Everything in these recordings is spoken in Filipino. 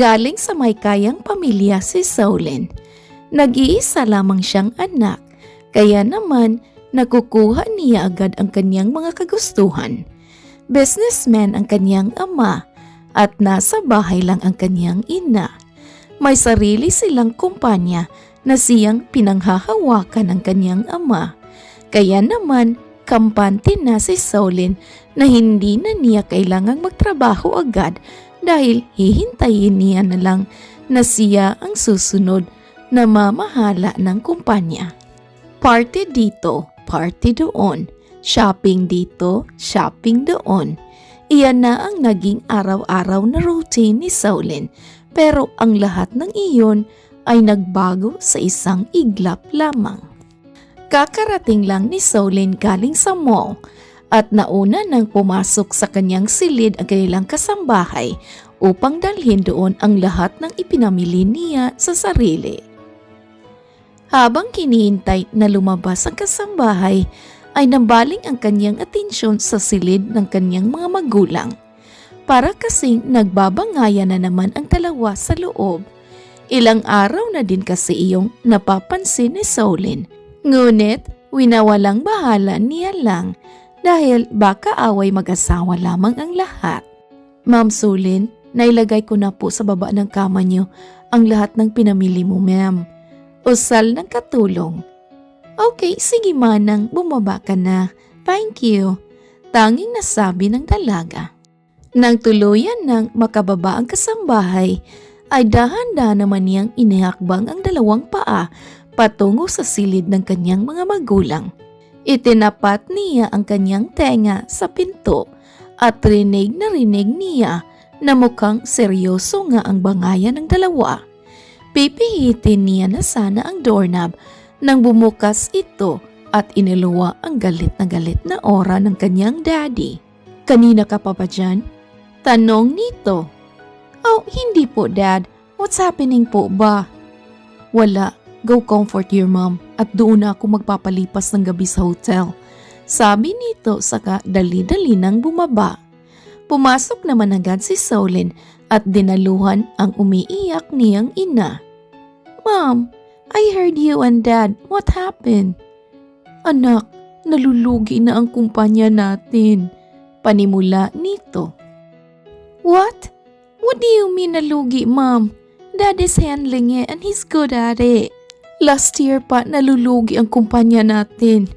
Galing sa may kayang pamilya si Solin. Nag-iisa lamang siyang anak, kaya naman nakukuha niya agad ang kanyang mga kagustuhan. Businessman ang kanyang ama at nasa bahay lang ang kanyang ina. May sarili silang kumpanya na siyang pinanghahawakan ng kanyang ama. Kaya naman kampante na si Solin na hindi na niya kailangang magtrabaho agad dahil hihintayin niya na lang na siya ang susunod na mamahala ng kumpanya. Party dito, party doon. Shopping dito, shopping doon. Iyan na ang naging araw-araw na routine ni Solin. Pero ang lahat ng iyon ay nagbago sa isang iglap lamang. Kakarating lang ni Solin galing sa mall at nauna nang pumasok sa kanyang silid ang kanilang kasambahay upang dalhin doon ang lahat ng ipinamili niya sa sarili. Habang kinihintay na lumabas ang kasambahay, ay nambaling ang kanyang atensyon sa silid ng kanyang mga magulang. Para kasing nagbabangayan na naman ang dalawa sa loob. Ilang araw na din kasi iyong napapansin ni Solin. Ngunit winawalang bahala niya lang dahil baka away mag-asawa lamang ang lahat. Ma'am Solin, nailagay ko na po sa baba ng kama niyo ang lahat ng pinamili mo, ma'am. Usal ng katulong. Okay, sige manang, bumaba ka na. Thank you. Tanging nasabi ng dalaga. Nang tuluyan nang makababa ang kasambahay, ay dahan-dahan naman niyang inihakbang ang dalawang paa patungo sa silid ng kanyang mga magulang. Itinapat niya ang kanyang tenga sa pinto at rinig na rinig niya na mukhang seryoso nga ang bangayan ng dalawa. Pipihitin niya na sana ang doorknob nang bumukas ito at iniluwa ang galit na aura ng kanyang daddy. Kanina ka pa ba dyan? Tanong nito. Oh, hindi po dad. What's happening po ba? Wala. Go comfort your mom at doon na ako magpapalipas ng gabi sa hotel. Sabi nito saka dali-dali nang bumaba. Pumasok naman agad si Solin at dinaluhan ang umiiyak niyang ina. Mom, I heard you and dad. What happened? Anak, nalulugi na ang kumpanya natin. Panimula nito. What? What do you mean nalugi, mom? Dad is handling it and he's good at it. Last year pa nalulugi ang kumpanya natin.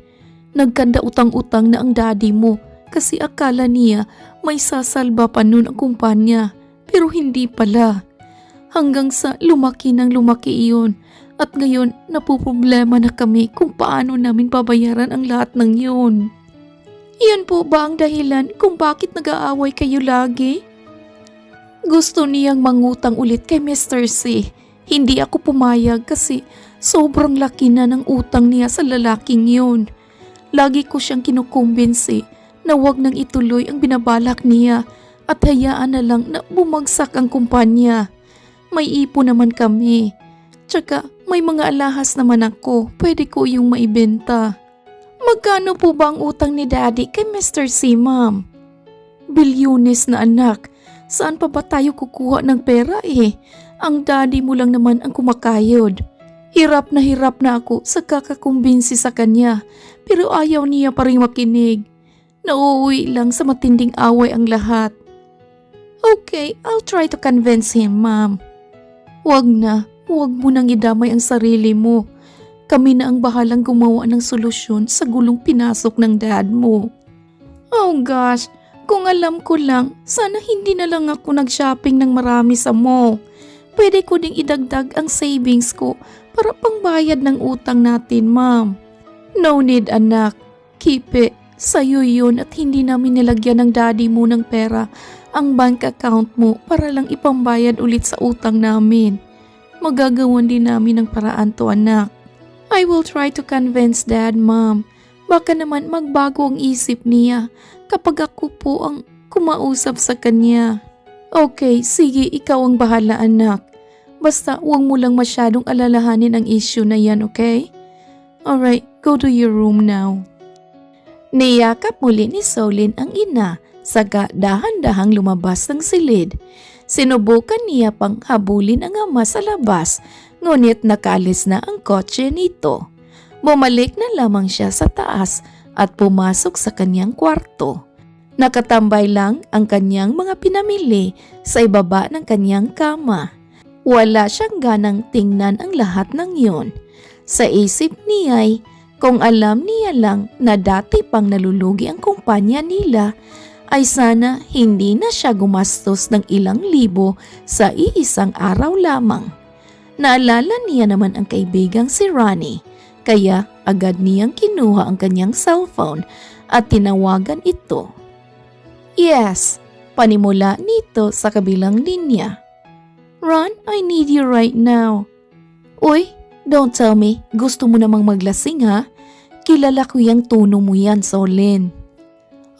Nagkanda utang-utang na ang daddy mo kasi akala niya may sasalba pa nun ang kumpanya. Pero hindi pala. Hanggang sa lumaki ng lumaki iyon. At ngayon napuproblema na kami kung paano namin babayaran ang lahat ng yun. Iyan po ba ang dahilan kung bakit nag-aaway kayo lagi? Gusto niyang mangutang ulit kay Mr. C. Hindi ako pumayag kasi sobrang laki na ng utang niya sa lalaking yun. Lagi ko siyang kinukumbinsi na wag nang ituloy ang binabalak niya at hayaan na lang na bumagsak ang kumpanya. May ipon naman kami. Tsaka may mga alahas naman ako, pwede ko yung maibenta. Magkano po ba ang utang ni Daddy kay Mr. C, ma'am? Bilyones na anak, saan pa ba tayo kukuha ng pera eh? Ang daddy mo lang naman ang kumakayod. Hirap na ako sa kakakumbinsi sa kanya, pero ayaw niya pa rin makinig. Nauuwi lang sa matinding away ang lahat. Okay, I'll try to convince him, ma'am. Wag na. Huwag mo nang idamay ang sarili mo. Kami na ang bahalang gumawa ng solusyon sa gulong pinasok ng dad mo. Oh gosh, kung alam ko lang, sana hindi na lang ako nag-shopping ng marami sa mall. Pwede ko ding idagdag ang savings ko para pangbayad ng utang natin, ma'am. No need, anak. Keep it. Sa'yo yun at hindi namin nilagyan ng daddy mo ng pera ang bank account mo para lang ipambayad ulit sa utang namin. Magagawan din namin ng paraan to, anak. I will try to convince dad, ma'am. Baka naman magbago ang isip niya kapag ako po ang kumausap sa kanya. Okay, sige, ikaw ang bahala, anak. Basta huwag mo lang masyadong alalahanin ang issue na yan, okay? Alright, go to your room now. Niyakap muli ni Solin ang ina, saka dahan-dahang lumabas ng silid. Sinubukan niya pang habulin ang ama sa labas, ngunit nakaalis na ang kotse nito. Bumalik na lamang siya sa taas at pumasok sa kanyang kwarto. Nakatambay lang ang kanyang mga pinamili sa ibaba ng kanyang kama. Wala siyang ganang tingnan ang lahat ng yun. Sa isip niya'y kung alam niya lang na dati pang nalulugi ang kumpanya nila, ay sana hindi na siya gumastos ng ilang libo sa iisang araw lamang. Naalala niya naman ang kaibigang si Ronnie, kaya agad niyang kinuha ang kanyang cellphone at tinawagan ito. Yes, panimula nito sa kabilang linya. Ron, I need you right now. Uy, don't tell me, gusto mo namang maglasing ha? Kilala ko yung tono mo yan, Solin.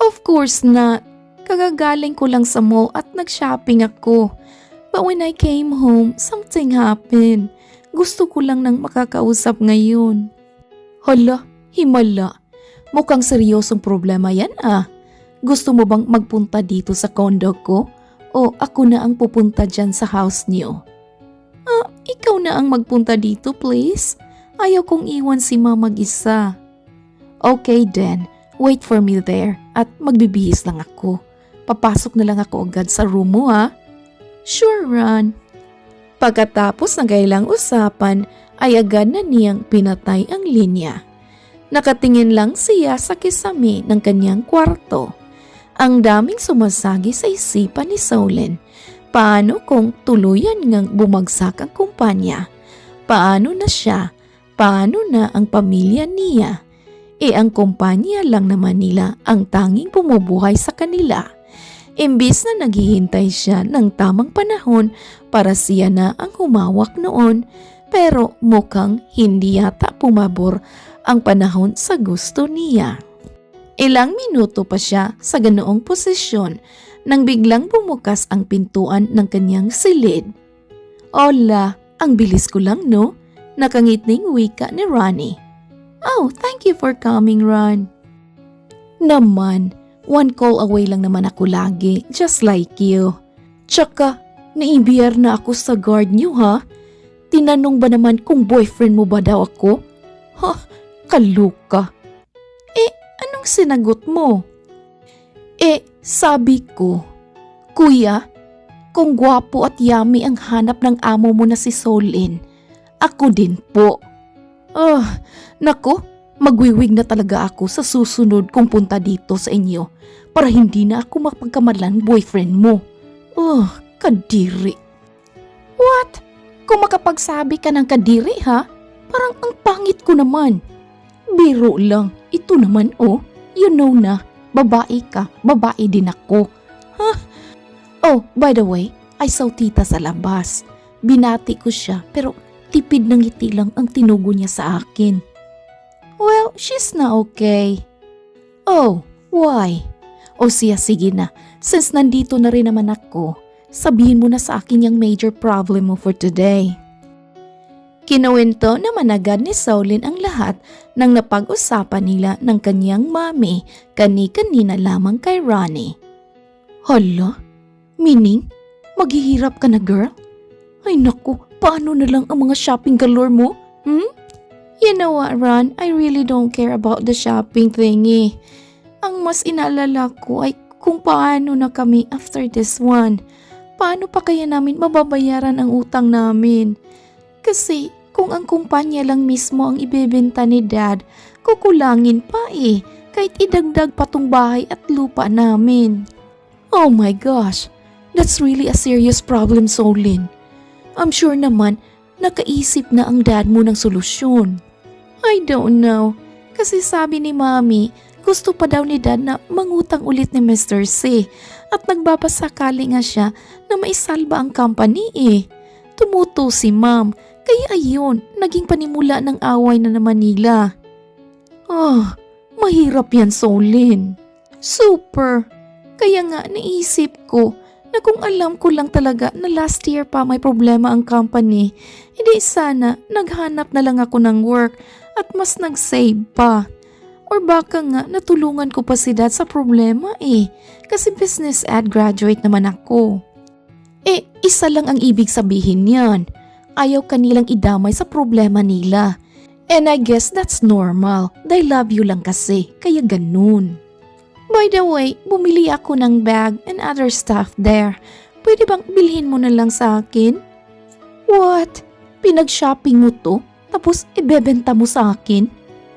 Of course not. Kagagaling ko lang sa mall at nag-shopping ako. But when I came home, something happened. Gusto ko lang nang makakausap ngayon. Hala, himala. Mukhang seryosong problema yan ah. Gusto mo bang magpunta dito sa condo ko? O ako na ang pupunta dyan sa house niyo? Ikaw na ang magpunta dito please. Ayaw kong iwan si mama mag-isa. Okay then, wait for me there at magbibihis lang ako. Papasok na lang ako agad sa room mo ha. Sure, Ron. Pagkatapos ng kailang usapan ay agad na niyang pinatay ang linya. Nakatingin lang siya sa kisame ng kanyang kwarto. Ang daming sumasagi sa isipan ni Solin. Paano kung tuluyan ngang bumagsak ang kumpanya? Paano na siya? Paano na ang pamilya niya? Ang kumpanya lang naman nila ang tanging bumubuhay sa kanila. Imbis na naghihintay siya ng tamang panahon para siya na ang humawak noon, pero mukhang hindi yata pumabor ang panahon sa gusto niya. Ilang minuto pa siya sa ganoong posisyon nang biglang bumukas ang pintuan ng kanyang silid. Ola, ang bilis ko lang no? Nakangiting wika ni Ronnie. Oh, thank you for coming, Ron. Naman, one call away lang naman ako lagi, just like you. Tsaka, naibiyar na ako sa guard niyo ha? Tinanong ba naman kung boyfriend mo ba daw ako? Ha, kaluka. Anong sinagot mo? Sabi ko, Kuya, kung gwapo at yummy ang hanap ng amo mo na si Solin, ako din po. Nako, magwiwig na talaga ako sa susunod kung punta dito sa inyo para hindi na ako mapagkamalan boyfriend mo. Kadiri. What? Kung makapagsabi ka ng kadiri ha? Parang ang pangit ko naman. Biro lang, ito naman you know na, babae ka, babae din ako. Oh, by the way, I saw tita sa labas. Binati ko siya pero tipid ng ngiti lang ang tinugo niya sa akin. Well, she's na okay. Oh, why? O siya, sige na. Since nandito na rin naman ako, sabihin mo na sa akin yung major problem mo for today. Kinuwento naman agad ni Solin ang lahat ng napag-usapan nila ng kanyang mami kani-kanina lamang kay Ronnie. Hala? Meaning? Maghihirap ka na girl? Ay naku, paano na lang ang mga shopping galore mo? You know what, Ron? I really don't care about the shopping thingy. Ang mas inaalala ko ay kung paano na kami after this one. Paano pa kaya namin mababayaran ang utang namin? Kasi kung ang kumpanya lang mismo ang ibebenta ni Dad, kukulangin pa kahit idagdag pa tong bahay at lupa namin. Oh my gosh, that's really a serious problem, Solin. I'm sure naman nakaisip na ang dad mo ng solusyon. I don't know, kasi sabi ni Mami, gusto pa daw ni Dad na mangutang ulit ni Mr. C at nagbabasakali nga siya na maisalba ang company Tumuto si Ma'am, kaya ayun, naging panimula ng away na naman nila. Mahirap yan, Solin. Super. Kaya nga naisip ko na kung alam ko lang talaga na last year pa may problema ang company, hindi sana naghanap na lang ako ng work at mas nag-save pa. Or baka nga natulungan ko pa si Dad sa problema kasi business ad graduate naman ako. Isa lang ang ibig sabihin niyan. Ayaw kanilang idamay sa problema nila. And I guess that's normal. They love you lang kasi, kaya ganun. By the way, bumili ako ng bag and other stuff there. Pwede bang bilhin mo na lang sa akin? What? Pinag-shopping mo to? Tapos ibebenta mo sa akin?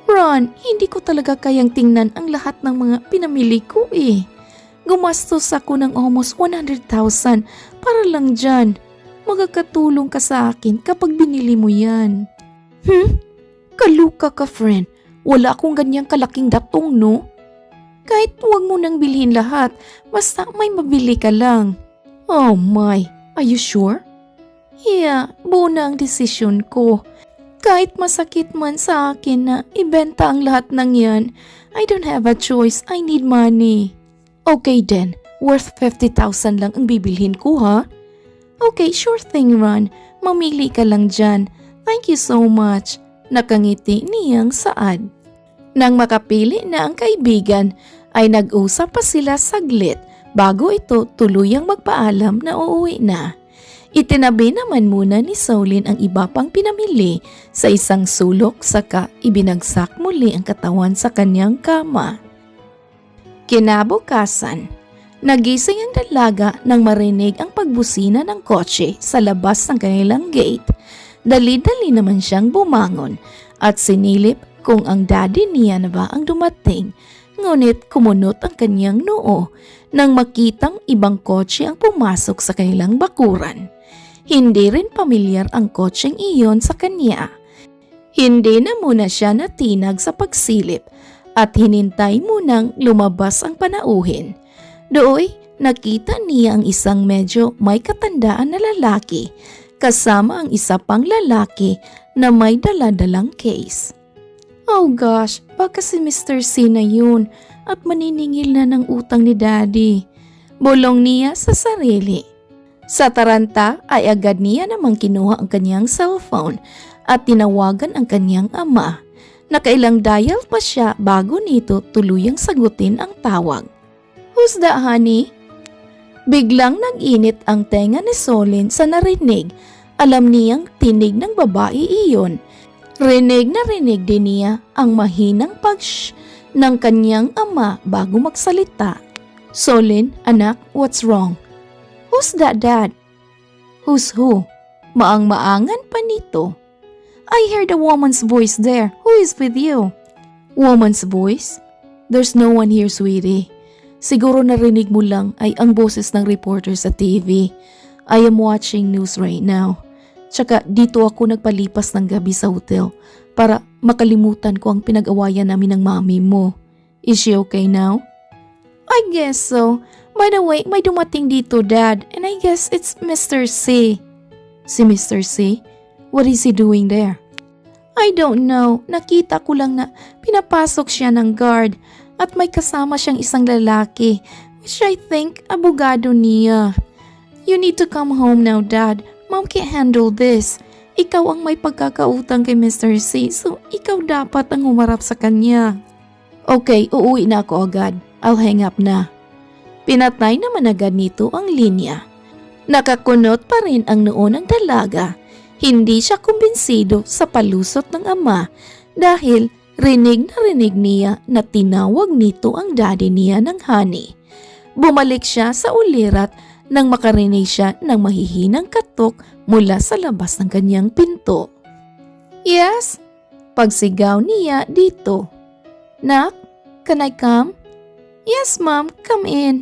Ron, hindi ko talaga kayang tingnan ang lahat ng mga pinamili ko eh. Gumastos ako ng almost 100,000 para lang dyan. Magkakatulong ka sa akin kapag binili mo yan. Kaluka ka, friend. Wala akong ganyang kalaking datong, no? Kahit huwag mo nang bilhin lahat, basta may mabili ka lang. Oh my, are you sure? Yeah, buo na ang desisyon ko. Kahit masakit man sa akin na ibenta ang lahat ng yan, I don't have a choice. I need money. Okay then, worth 50,000 lang ang bibilhin ko ha? Okay, sure thing Ron. Mamili ka lang dyan. Thank you so much. Nakangiti niyang saad. Nang makapili na ang kaibigan, ay nag-usap pa sila saglit bago ito tuluyang magpaalam na uuwi na. Itinabi naman muna ni Soulin ang iba pang pinamili sa isang sulok saka ibinagsak muli ang katawan sa kanyang kama. Kinabukasan, nagising ang dalaga nang marinig ang pagbusina ng kotse sa labas ng kanilang gate. Dali-dali naman siyang bumangon at sinilip kung ang daddy niya na ba ang dumating. Ngunit kumunot ang kanyang noo nang makitang ibang kotse ang pumasok sa kanilang bakuran. Hindi rin pamilyar ang kotseng iyon sa kanya. Hindi na muna siya natinag sa pagsilip at hinintay munang lumabas ang panauhin. Dooy, nakita niya ang isang medyo may katandaan na lalaki kasama ang isa pang lalaki na may daladalang case. Oh gosh, baka si Mr. C na yun at maniningil na ng utang ni Daddy. Bulong niya sa sarili. Sa taranta ay agad niya namang kinuha ang kanyang cellphone at tinawagan ang kanyang ama. Nakailang dial pa siya bago nito tuluyang sagutin ang tawag. Who's that, honey? Biglang nag-init ang tenga ni Soulin sa narinig. Alam niyang tinig ng babae iyon. Rinig na rinig din niya ang mahinang pag-shh ng kanyang ama bago magsalita. Soulin, anak, what's wrong? Who's that, Dad? Who's who? Maang-maangan pa nito. I heard a woman's voice there. Who is with you? Woman's voice? There's no one here, sweetie. Siguro narinig mo lang ay ang boses ng reporter sa TV. I am watching news right now. Tsaka dito ako nagpalipas ng gabi sa hotel para makalimutan ko ang pinag-awayan namin ng mami mo. Is she okay now? I guess so. By the way, may dumating dito, Dad, and I guess it's Mr. C. Si Mr. C? What is he doing there? I don't know. Nakita ko lang na pinapasok siya ng guard at may kasama siyang isang lalaki, which I think abogado niya. You need to come home now, Dad. Mom can't handle this. Ikaw ang may pagkakautang kay Mr. C, so ikaw dapat ang humarap sa kanya. Okay, uuwi na ako agad. I'll hang up na. Pinatay naman agad nito ang linya. Nakakunot pa rin ang noo ng dalaga. Hindi siya kumbinsido sa palusot ng ama dahil rinig na rinig niya na tinawag nito ang daddy niya ng honey. Bumalik siya sa ulirat nang makarinig siya ng mahihinang katok mula sa labas ng kanyang pinto. Yes? Pagsigaw niya dito. Nak, can I come? Yes, Mom, come in.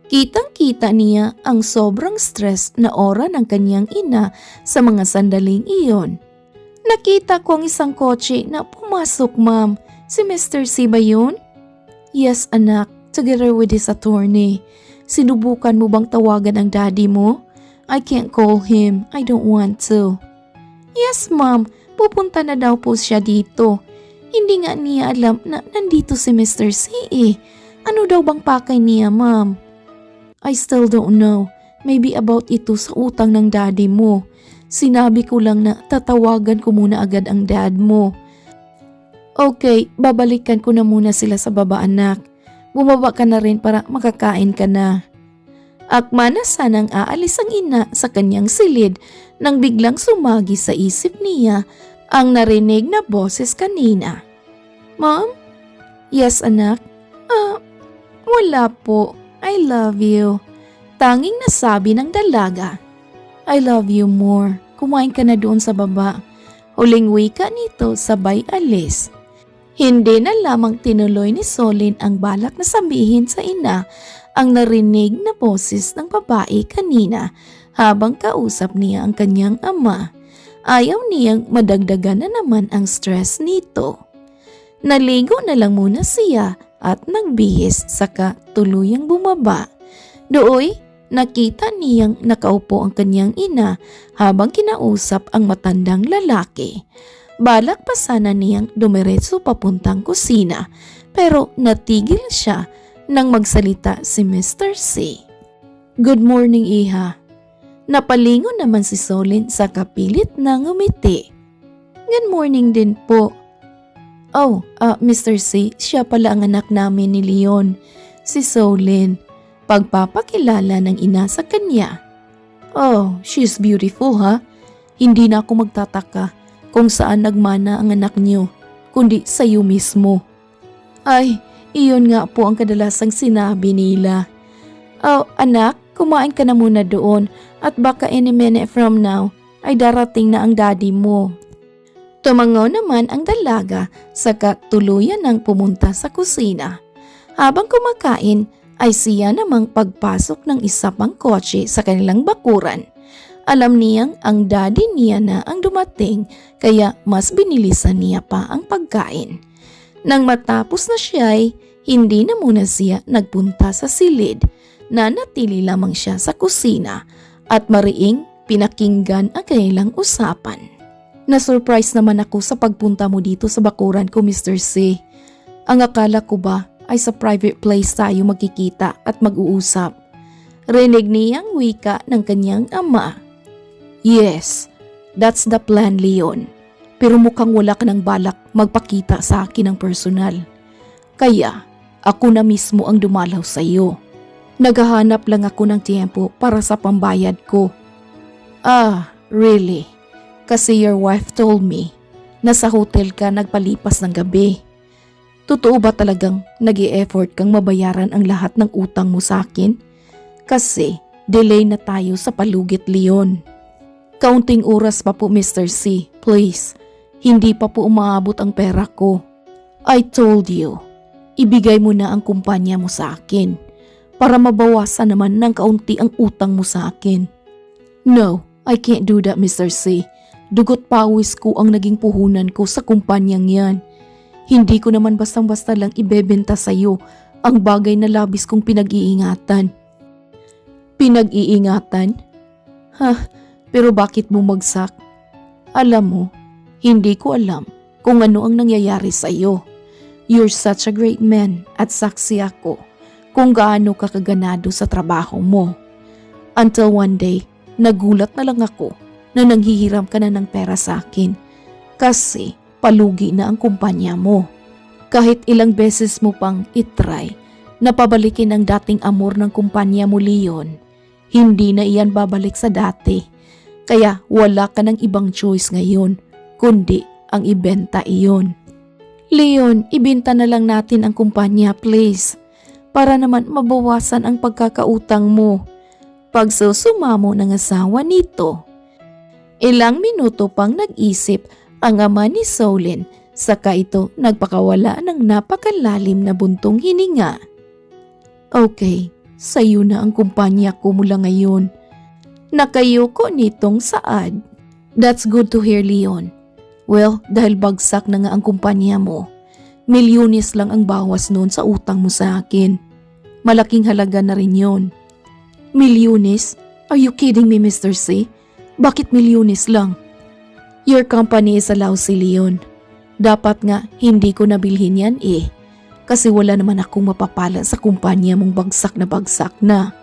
Kitang-kita niya ang sobrang stress na aura ng kanyang ina sa mga sandaling iyon. Nakita ko ang isang kotse na pumasok, Ma'am. Si Mr. C ba yun? Yes, anak, together with his attorney. Sinubukan mo bang tawagan ang daddy mo? I can't call him. I don't want to. Yes, Ma'am. Pupunta na daw po siya dito. Hindi nga niya alam na nandito si Mr. C eh. Ano daw bang pakay niya, Ma'am? I still don't know. Maybe about ito sa utang ng daddy mo. Sinabi ko lang na tatawagan ko muna agad ang dad mo. Okay, babalikan ko na muna sila sa baba, anak. Bumaba ka na rin para makakain ka na. Akma na sanang aalis ang ina sa kanyang silid nang biglang sumagi sa isip niya ang narinig na boses kanina. Mom? Yes, anak? Wala po. I love you. Tanging nasabi ng dalaga. I love you more. Kumain ka na doon sa baba. Huling wika nito sabay alis. Hindi na lamang tinuloy ni Solin ang balak na sabihin sa ina ang narinig na boses ng babae kanina habang kausap niya ang kanyang ama. Ayaw niyang madagdagan na naman ang stress nito. Naligo na lang muna siya at nagbihis saka tuluyang bumaba. Dooy, nakita niyang nakaupo ang kanyang ina habang kinausap ang matandang lalaki. Balak pa sana niyang dumiretso papuntang kusina pero natigil siya nang magsalita si Mr. C. Good morning, Iha. Napalingon naman si Solin sa kapilit na ngumiti. Good morning din po. Oh, Mr. C, siya pala ang anak namin ni Leon, si Solin. Pagpapakilala ng ina sa kanya. Oh, she's beautiful ha. Hindi na ako magtataka kung saan nagmana ang anak niyo, kundi sa iyo mismo. Ay, iyon nga po ang kadalasang sinabi nila. Oh, anak, kumain ka na muna doon at baka any minute from now ay darating na ang daddy mo. Tumangaw naman ang dalaga saka tuluyan nang pumunta sa kusina. Habang kumakain ay siya namang pagpasok ng isa pang kotse sa kanilang bakuran. Alam niyang ang daddy niya na ang dumating kaya mas binilisan niya pa ang pagkain. Nang matapos na siya ay hindi na muna siya nagpunta sa silid. Nanatili lamang siya sa kusina at mariing pinakinggan ang kanilang usapan. Na-surprise naman ako sa pagpunta mo dito sa bakuran ko, Mr. C. Ang akala ko ba ay sa private place tayo magkikita at mag-uusap. Rinig niyang wika ng kanyang ama. Yes, that's the plan, Leon. Pero mukhang wala ka ng balak magpakita sa akin ng personal. Kaya ako na mismo ang dumalaw sa iyo. Naghahanap lang ako ng tiyempo para sa pambayad ko. Ah, really? Kasi your wife told me na sa hotel ka nagpalipas ng gabi. Totoo ba talagang nag-i-effort kang mabayaran ang lahat ng utang mo sa akin? Kasi delay na tayo sa palugit, Leon. Kaunting oras pa po, Mr. C. Please, hindi pa po umaabot ang pera ko. I told you, ibigay mo na ang kumpanya mo sa akin para mabawasan naman ng kaunti ang utang mo sa akin. No, I can't do that, Mr. C. Dugot pawis ko ang naging puhunan ko sa kumpanyang yan. Hindi ko naman bastang-basta lang ibebenta sa iyo ang bagay na labis kong pinag-iingatan. Pinag-iingatan? Pero bakit bumagsak? Alam mo, hindi ko alam kung ano ang nangyayari sa iyo. You're such a great man at saksi ako kung gaano ka kaganado sa trabaho mo. Until one day, nagulat na lang ako na nanghihiram ka na ng pera sa akin kasi palugi na ang kumpanya mo. Kahit ilang beses mo pang itry na pabalikin ang dating amor ng kumpanya mo, Leon, hindi na iyan babalik sa dati. Kaya wala ka ng ibang choice ngayon, kundi ang ibenta iyon. Leon, ibenta na lang natin ang kumpanya, please. Para naman mabawasan ang pagkakautang mo. Pagsusumamo ng asawa nito. Ilang minuto pang nag-isip ang ama ni Solin, saka ito nagpakawala ng napakalalim na buntong hininga. Okay, sayo na ang kumpanya ko mula ngayon. Nakayuko nitong saad. That's good to hear, Leon. Well, dahil bagsak na nga ang kumpanya mo, milyones lang ang bawas noon sa utang mo sa akin. Malaking halaga na rin yon. Milyones? Are you kidding me, Mr. C? Bakit milyones lang? Your company is a lousy, Leon. Dapat nga hindi ko nabilhin yan kasi wala naman akong mapapala sa kumpanya mong bagsak na.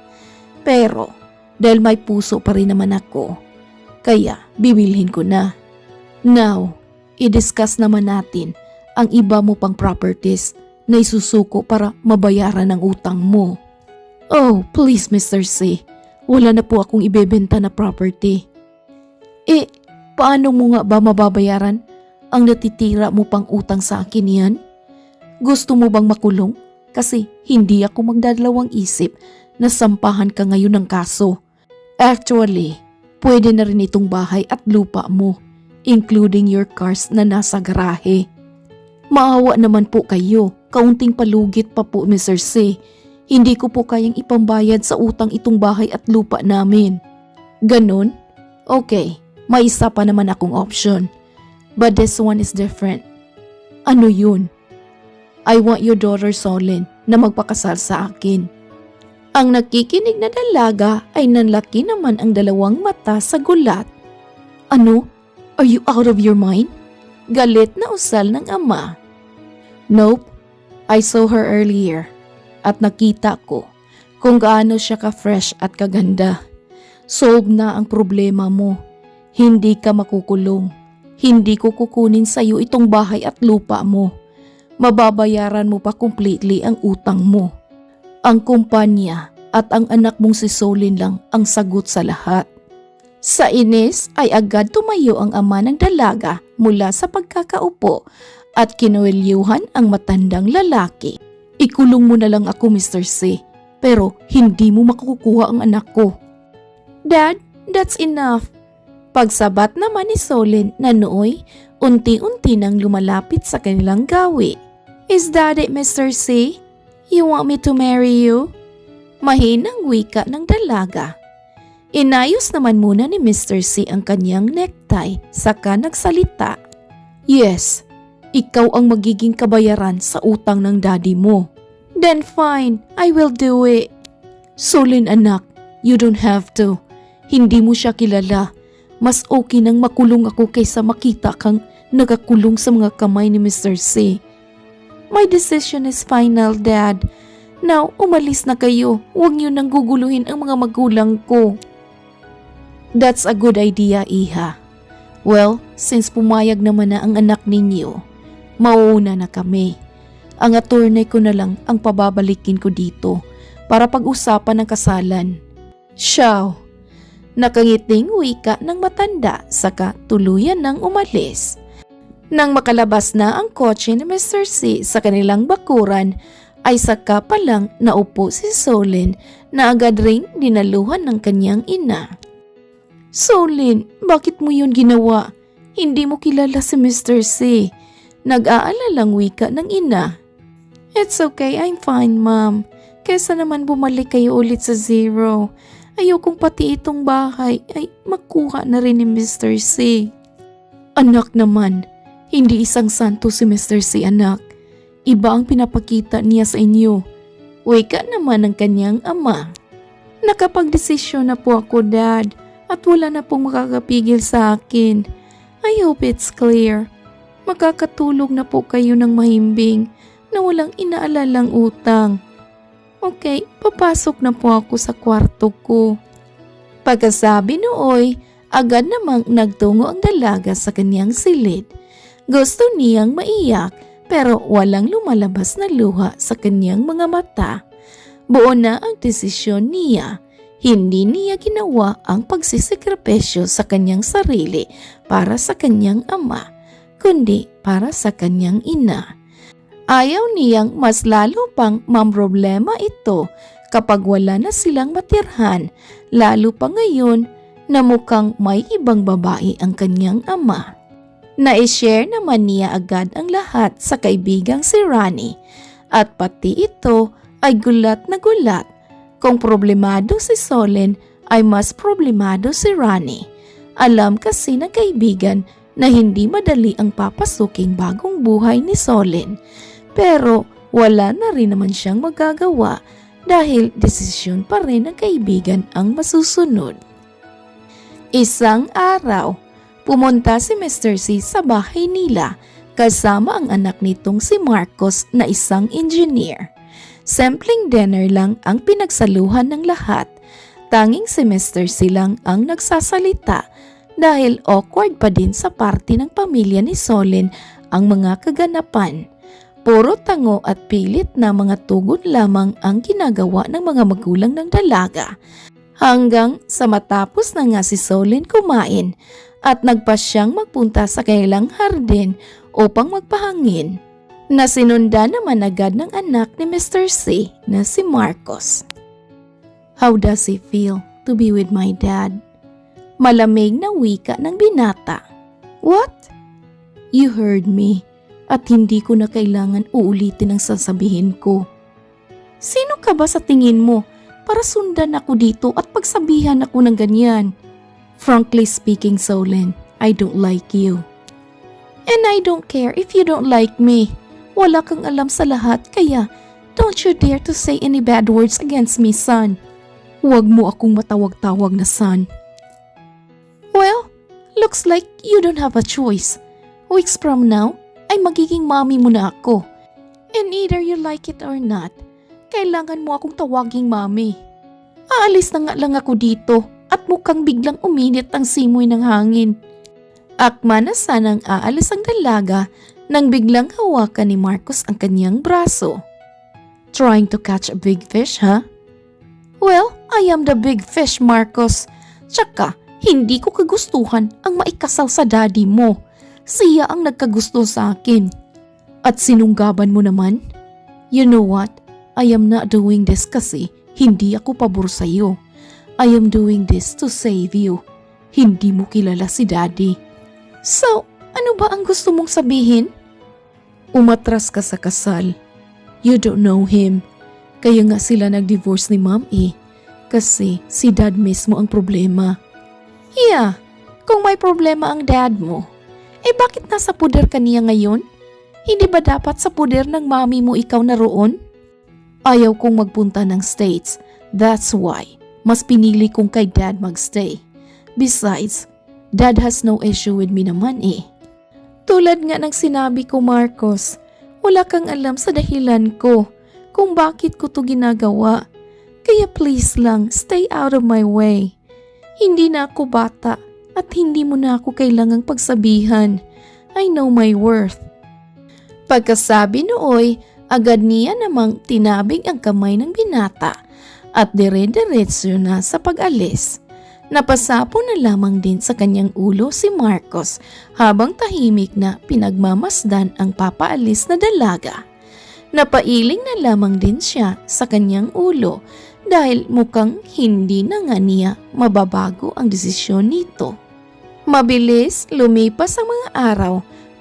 Pero dahil may puso pa rin naman ako, kaya bibilhin ko na. Now, i-discuss naman natin ang iba mo pang properties na isusuko para mabayaran ang utang mo. Oh, please Mr. C. Wala na po akong ibebenta na property. Paano mo nga ba mababayaran ang natitira mo pang utang sa akin yan? Gusto mo bang makulong? Kasi hindi ako magdadalawang isip na sampahan ka ngayon ng kaso. Actually, pwede na rin itong bahay at lupa mo, including your cars na nasa garahe. Maawa naman po kayo, kaunting palugit pa po Mr. C. Hindi ko po kayang ipambayad sa utang itong bahay at lupa namin. Ganon? Okay, may isa pa naman akong option. But this one is different. Ano yun? I want your daughter Solin na magpakasal sa akin. Ang nakikinig na dalaga ay nanlaki naman ang dalawang mata sa gulat. Ano? Are you out of your mind? Galit na usal ng ama. Nope, I saw her earlier at nakita ko kung gaano siya ka-fresh at kaganda. Solve na ang problema mo. Hindi ka makukulong. Hindi ko kukunin sa iyo itong bahay at lupa mo. Mababayaran mo pa completely ang utang mo. Ang kumpanya at ang anak mong si Solin lang ang sagot sa lahat. Sa inis ay agad tumayo ang ama ng dalaga mula sa pagkakaupo at kinuwelyuhan ang matandang lalaki. Ikulong mo na lang ako Mr. C, pero hindi mo makukuha ang anak ko. Dad, that's enough. Pagsabat naman ni Solin na nooy unti-unti nang lumalapit sa kanilang gawi. Is that it Mr. C? You want me to marry you? Mahinang wika ng dalaga. Inayos naman muna ni Mr. C ang kanyang necktie saka nagsalita. Yes, ikaw ang magiging kabayaran sa utang ng daddy mo. Then fine, I will do it. Solin anak, you don't have to. Hindi mo siya kilala. Mas okay nang makulong ako kaysa makita kang nagakulong sa mga kamay ni Mr. C. My decision is final, Dad. Now, umalis na kayo. Huwag niyo nang guguluhin ang mga magulang ko. That's a good idea, Iha. Well, since pumayag naman na ang anak ninyo, mauuna na kami. Ang attorney ko na lang ang pababalikin ko dito para pag-usapan ng kasalan. Siyaw. Nakangiting wika ng matanda saka tuluyan ng umalis. Nang makalabas na ang kotse ni Mr. C sa kanilang bakuran, ay saka pa lang naupo si Solin na agad ring dinaluhan ng kanyang ina. Solin, bakit mo yun ginawa? Hindi mo kilala si Mr. C. Nag-aalalang wika ng ina. It's okay, I'm fine, Mom. Kesa naman bumalik kayo ulit sa zero. Ayokong pati itong bahay ay makuha na rin ni Mr. C. Anak naman, hindi isang santo si Mr. C anak. Iba ang pinapakita niya sa inyo. Wika naman ng kanyang ama. Nakapagdesisyon na po ako, Dad, at wala na pong makakapigil sa akin. I hope it's clear. Makakatulog na po kayo ng mahimbing na walang inaalalang utang. Okay, papasok na po ako sa kwarto ko. Pagkasabi nooy, agad namang nagtungo ang dalaga sa kanyang silid. Gusto niyang maiyak pero walang lumalabas na luha sa kanyang mga mata. Buo na ang desisyon niya. Hindi niya ginawa ang pagsisikrepisyo sa kanyang sarili para sa kanyang ama, kundi para sa kanyang ina. Ayaw niyang mas lalo pang mamroblema ito kapag wala na silang matirhan, lalo pa ngayon na mukhang may ibang babae ang kanyang ama. Na-share naman niya agad ang lahat sa kaibigang si Ronnie at pati ito ay gulat na gulat. Kung problemado si Solin ay mas problemado si Ronnie. Alam kasi ng kaibigan na hindi madali ang papasuking bagong buhay ni Solin. Pero wala na rin naman siyang magagawa dahil desisyon pa rin ng kaibigan ang masusunod. Isang araw, pumunta si Mr. C sa bahay nila kasama ang anak nitong si Marcos na isang engineer. Simpleng dinner lang ang pinagsaluhan ng lahat. Tanging si Mr. C lang ang nagsasalita dahil awkward pa din sa party ng pamilya ni Solin ang mga kaganapan. puro tango at pilit na mga tugon lamang ang ginagawa ng mga magulang ng dalaga. Hanggang sa matapos na nga si Solin kumain at nagpa siyang magpunta sa kanilang hardin upang magpahangin, na sinundan naman agad ng anak ni Mr. C na si Marcos. How does it feel to be with my dad? Malamig na wika ng binata. What? You heard me. At hindi ko na kailangan uulitin ang sasabihin ko. Sino ka ba sa tingin mo para sundan ako dito at pagsabihan ako ng ganyan? Frankly speaking, Solin, I don't like you. And I don't care if you don't like me. Wala kang alam sa lahat, kaya don't you dare to say any bad words against me, son. Huwag mo akong matawag-tawag na son. Well, looks like you don't have a choice. Weeks from now, ay magiging mommy mo na ako. And either you like it or not, kailangan mo akong tawaging mommy. Aalis na nga lang ako dito at mukhang biglang uminit ang simoy ng hangin. Akma na sanang aalis ang dalaga nang biglang hawakan ni Marcos ang kanyang braso. Trying to catch a big fish, huh? Well, I am the big fish, Marcos. Tsaka, hindi ko kagustuhan ang maikasal sa daddy mo. Siya ang nagkagusto sa akin. At sinunggaban mo naman? You know what? I am not doing this kasi hindi ako pabor sa iyo. I am doing this to save you. Hindi mo kilala si daddy. So, ano ba ang gusto mong sabihin? Umatras ka sa kasal. You don't know him. Kaya nga sila nag-divorce ni mom kasi si dad mismo ang problema. Yeah, kung may problema ang dad mo, bakit nasa puder ka niya ngayon? Hindi ba dapat sa puder ng mami mo ikaw naroon? Ayaw kong magpunta ng States. That's why, mas pinili kong kay dad magstay. Besides, dad has no issue with me naman Tulad nga ng sinabi ko, Marcos, wala kang alam sa dahilan ko kung bakit ko to ginagawa. Kaya please lang, stay out of my way. Hindi na ako bata. At hindi mo na ako kailangang pagsabihan. I know my worth. Pagkasabi nooy, agad niya namang tinabig ang kamay ng binata at dire-diretso na sa pag-alis. Napasapo na lamang din sa kanyang ulo si Marcos habang tahimik na pinagmamasdan ang papaalis na dalaga. Napailing na lamang din siya sa kanyang ulo dahil mukhang hindi na nga niya mababago ang desisyon nito. Mabilis lumipas ang mga araw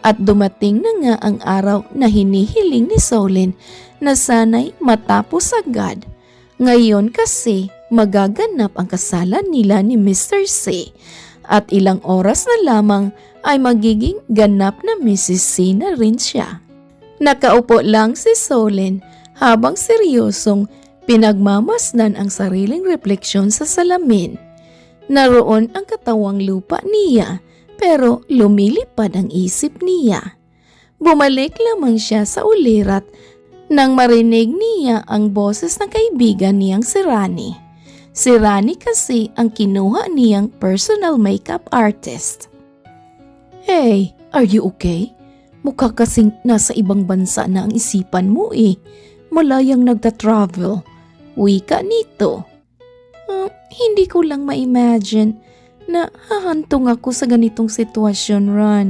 at dumating na nga ang araw na hinihiling ni Solin na sana'y matapos agad. Ngayon kasi magaganap ang kasalan nila ni Mr. C at ilang oras na lamang ay magiging ganap na Mrs. C na rin siya. Nakaupo lang si Solin habang seryosong pinagmamasdan ang sariling refleksyon sa salamin. Naroon ang katawang lupa niya pero lumilipad ang isip niya. Bumalik lamang siya sa ulirat nang marinig niya ang boses ng kaibigan niyang si Rani. Si Rani kasi ang kinuha niyang personal makeup artist. Hey, are you okay? Mukha kasing nasa ibang bansa na ang isipan mo Malayang nagta-travel. Wika nito. Hindi ko lang ma-imagine na hahantong ako sa ganitong sitwasyon, Ron.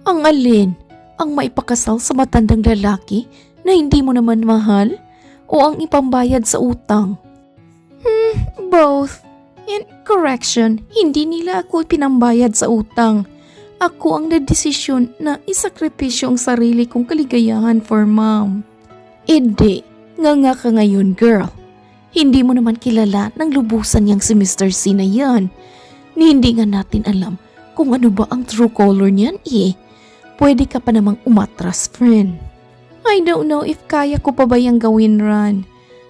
Ang alin? Ang maipakasal sa matandang lalaki na hindi mo naman mahal? O ang ipambayad sa utang? Both. And correction, hindi nila ako pinambayad sa utang. Ako ang nadesisyon na isakripisyo ang sarili kong kaligayahan for mom. Hindi, nga ka ngayon, girl. Hindi mo naman kilala ng lubusan niyang si Mr. C na yan. Ni hindi nga natin alam kung ano ba ang true color niyan Pwede ka pa namang umatras, friend. I don't know if kaya ko pa ba yung gawin, Ron.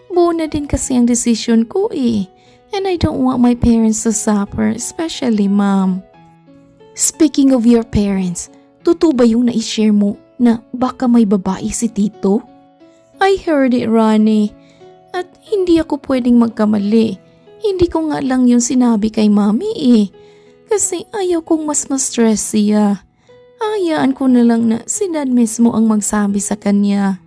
Buo na din kasi ang decision ko And I don't want my parents to suffer, especially mom. Speaking of your parents, totoo ba yung na-share mo na baka may babae si Tito? I heard it, Ronnie. At hindi ako pwedeng magkamali. Hindi ko nga lang yun sinabi kay mami Kasi ayaw kong mas ma-stress siya. Hayaan ko na lang na si Dad mismo ang magsabi sa kanya.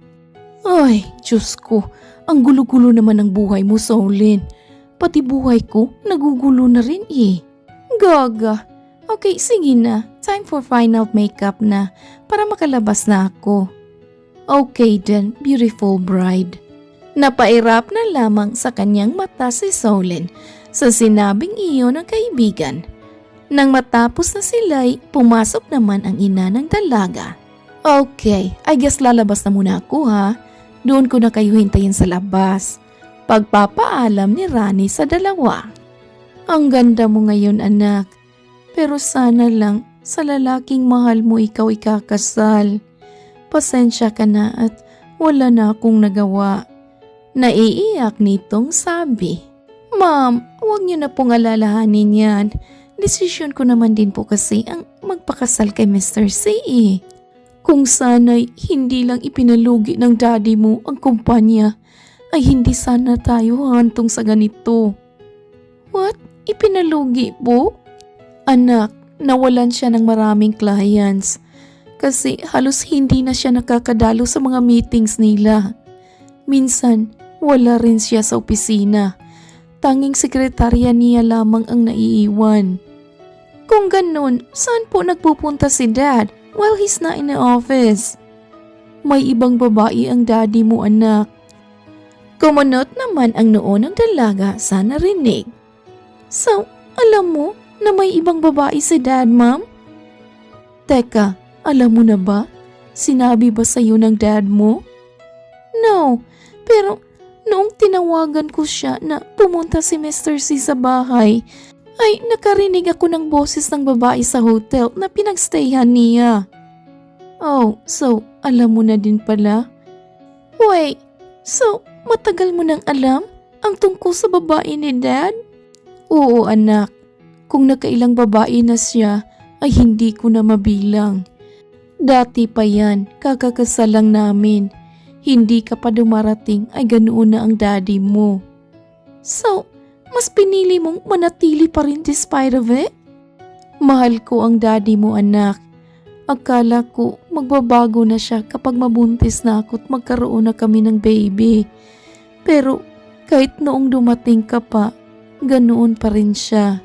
Ay, Diyos ko, ang gulo-gulo naman ng buhay mo, Solin. Pati buhay ko, nagugulo na rin eh. Gaga. Okay, sige na. Time for final makeup na para makalabas na ako. Okay then, beautiful bride. Napairap na lamang sa kanyang mata si Solin sa sinabing iyon ng kaibigan. Nang matapos na sila'y pumasok naman ang ina ng dalaga. Okay, I guess lalabas na muna ako ha. Doon ko na kayo hintayin sa labas. Pagpapaalam ni Rani sa dalawa. Ang ganda mo ngayon anak. Pero sana lang sa lalaking mahal mo ikaw ikakasal. Pasensya ka na at wala na akong nagawa. Naiiyak nitong sabi. Ma'am, huwag niyo na pong alalahanin yan. Desisyon ko naman din po kasi ang magpakasal kay Mr. C. Kung sana'y hindi lang ipinalugi ng daddy mo ang kumpanya, ay hindi sana tayo hantong sa ganito. What? Ipinalugi po? Anak, nawalan siya ng maraming clients kasi halos hindi na siya nakakadalo sa mga meetings nila. Minsan, wala rin siya sa opisina. Tanging sekretarya niya lamang ang naiiwan. Kung ganun, saan po nagpupunta si Dad while he's not in the office? May ibang babae ang daddy mo anak. Kumunot naman ang noo ng dalaga sa narinig. So, alam mo na may ibang babae si Dad, Ma'am? Teka, alam mo na ba? Sinabi ba sa'yo ng dad mo? No, pero noong tinawagan ko siya na pumunta si Mr. C sa bahay, ay nakarinig ako ng boses ng babae sa hotel na pinagstayhan niya. Oh, so alam mo na din pala? Wait, so matagal mo nang alam ang tungkol sa babae ni Dad? Oo anak, kung nakailang babae na siya ay hindi ko na mabilang. Dati pa yan, kakakasal lang namin. Hindi ka pa dumarating ay ganoon na ang daddy mo. So, mas pinili mong manatili pa rin despite of it? Mahal ko ang daddy mo anak. Akala ko magbabago na siya kapag mabuntis na ako at magkaroon na kami ng baby. Pero kahit noong dumating ka pa, ganoon pa rin siya.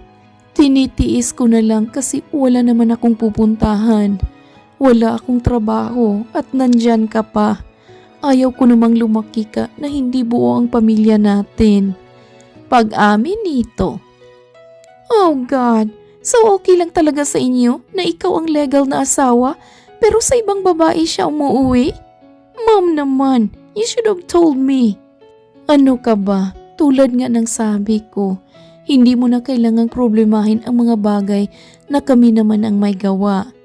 Tinitiis ko na lang kasi wala naman akong pupuntahan. Wala akong trabaho at nandyan ka pa. Ayaw ko namang lumaki ka na hindi buo ang pamilya natin. Pag-amin nito. Oh God, so okay lang talaga sa inyo na ikaw ang legal na asawa pero sa ibang babae siya umuwi? Mom naman, you should have told me. Ano ka ba? Tulad nga ng sabi ko, hindi mo na kailangang problemahin ang mga bagay na kami naman ang may gawa.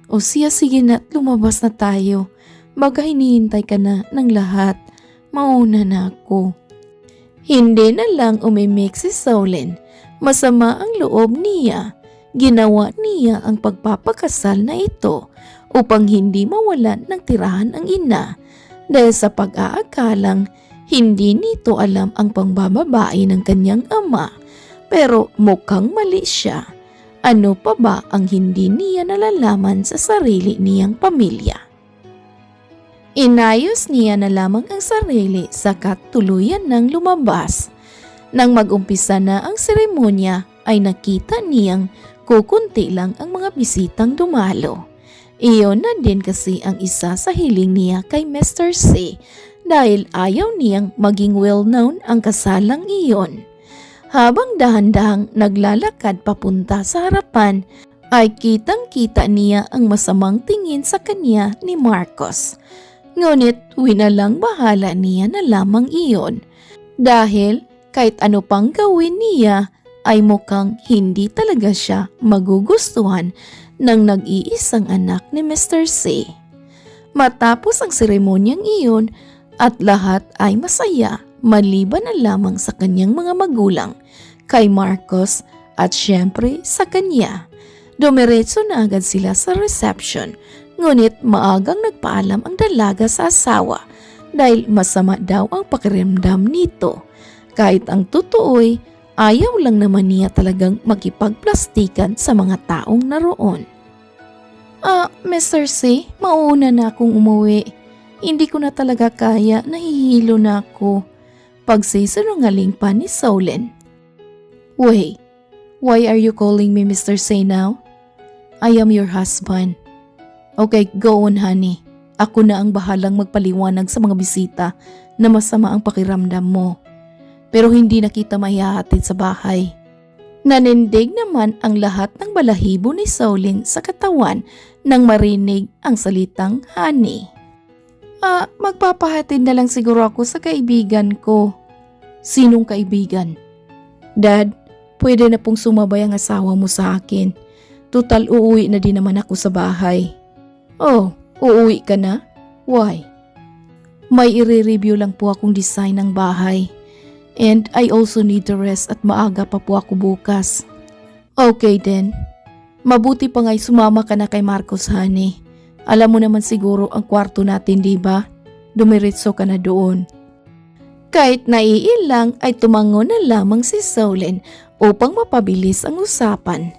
O siya sige na lumabas na tayo. Baga hinihintay ka na ng lahat. Mauna na ako. Hindi na lang umimik si Solin. Masama ang loob niya. Ginawa niya ang pagpapakasal na ito upang hindi mawalan ng tirahan ang ina dahil sa pag-aakalang hindi nito alam ang pangbababae ng kanyang ama. Pero mukhang mali siya. Ano pa ba ang hindi niya nalalaman sa sarili niyang pamilya? Inayos niya na lamang ang sarili sa tuluyan ng lumabas. Nang mag-umpisa na ang seremonya ay nakita niyang kukunti lang ang mga bisitang dumalo. Iyon na din kasi ang isa sa hiling niya kay Mr. C dahil ayaw niyang maging well-known ang kasalang iyon. Habang dahan-dahang naglalakad papunta sa harapan, ay kitang-kita niya ang masamang tingin sa kanya ni Marcos. Ngunit winalang bahala niya na lamang iyon dahil kahit ano pang gawin niya ay mukhang hindi talaga siya magugustuhan ng nag-iisang anak ni Mr. C. Matapos ang seremonyang iyon at lahat ay masaya maliban na lamang sa kanyang mga magulang, kay Marcos at syempre sa kanya. Dumiretso na agad sila sa reception. Ngunit maagang nagpaalam ang dalaga sa asawa dahil masama daw ang pakiramdam nito. Kahit ang totoo'y ayaw lang naman niya talagang makipagplastikan sa mga taong naroon. Mr. C, mauuna na akong umuwi. Hindi ko na talaga kaya, nahihilo na ako. Pagsisinungaling pa ni Solen. Wait, why are you calling me Mr. C now? I am your husband. Okay, go on honey. Ako na ang bahalang magpaliwanag sa mga bisita na masama ang pakiramdam mo. Pero hindi na kita maihahatid sa bahay. Nanindig naman ang lahat ng balahibo ni Solen sa katawan nang marinig ang salitang honey. Magpapahatid na lang siguro ako sa kaibigan ko. Sinong kaibigan? Dad, pwede na pong sumabay ang asawa mo sa akin. Tutal uuwi na din naman ako sa bahay. Oh, uuwi ka na? Why? May i-review lang po akong design ng bahay. And I also need to rest at maaga pa po ako bukas. Okay then. Mabuti pa nga'y sumama ka na kay Marcos, honey. Alam mo naman siguro ang kwarto natin, di ba? Dumiretso ka na doon. Kahit naiilang ay tumango na lamang si Solen upang mapabilis ang usapan.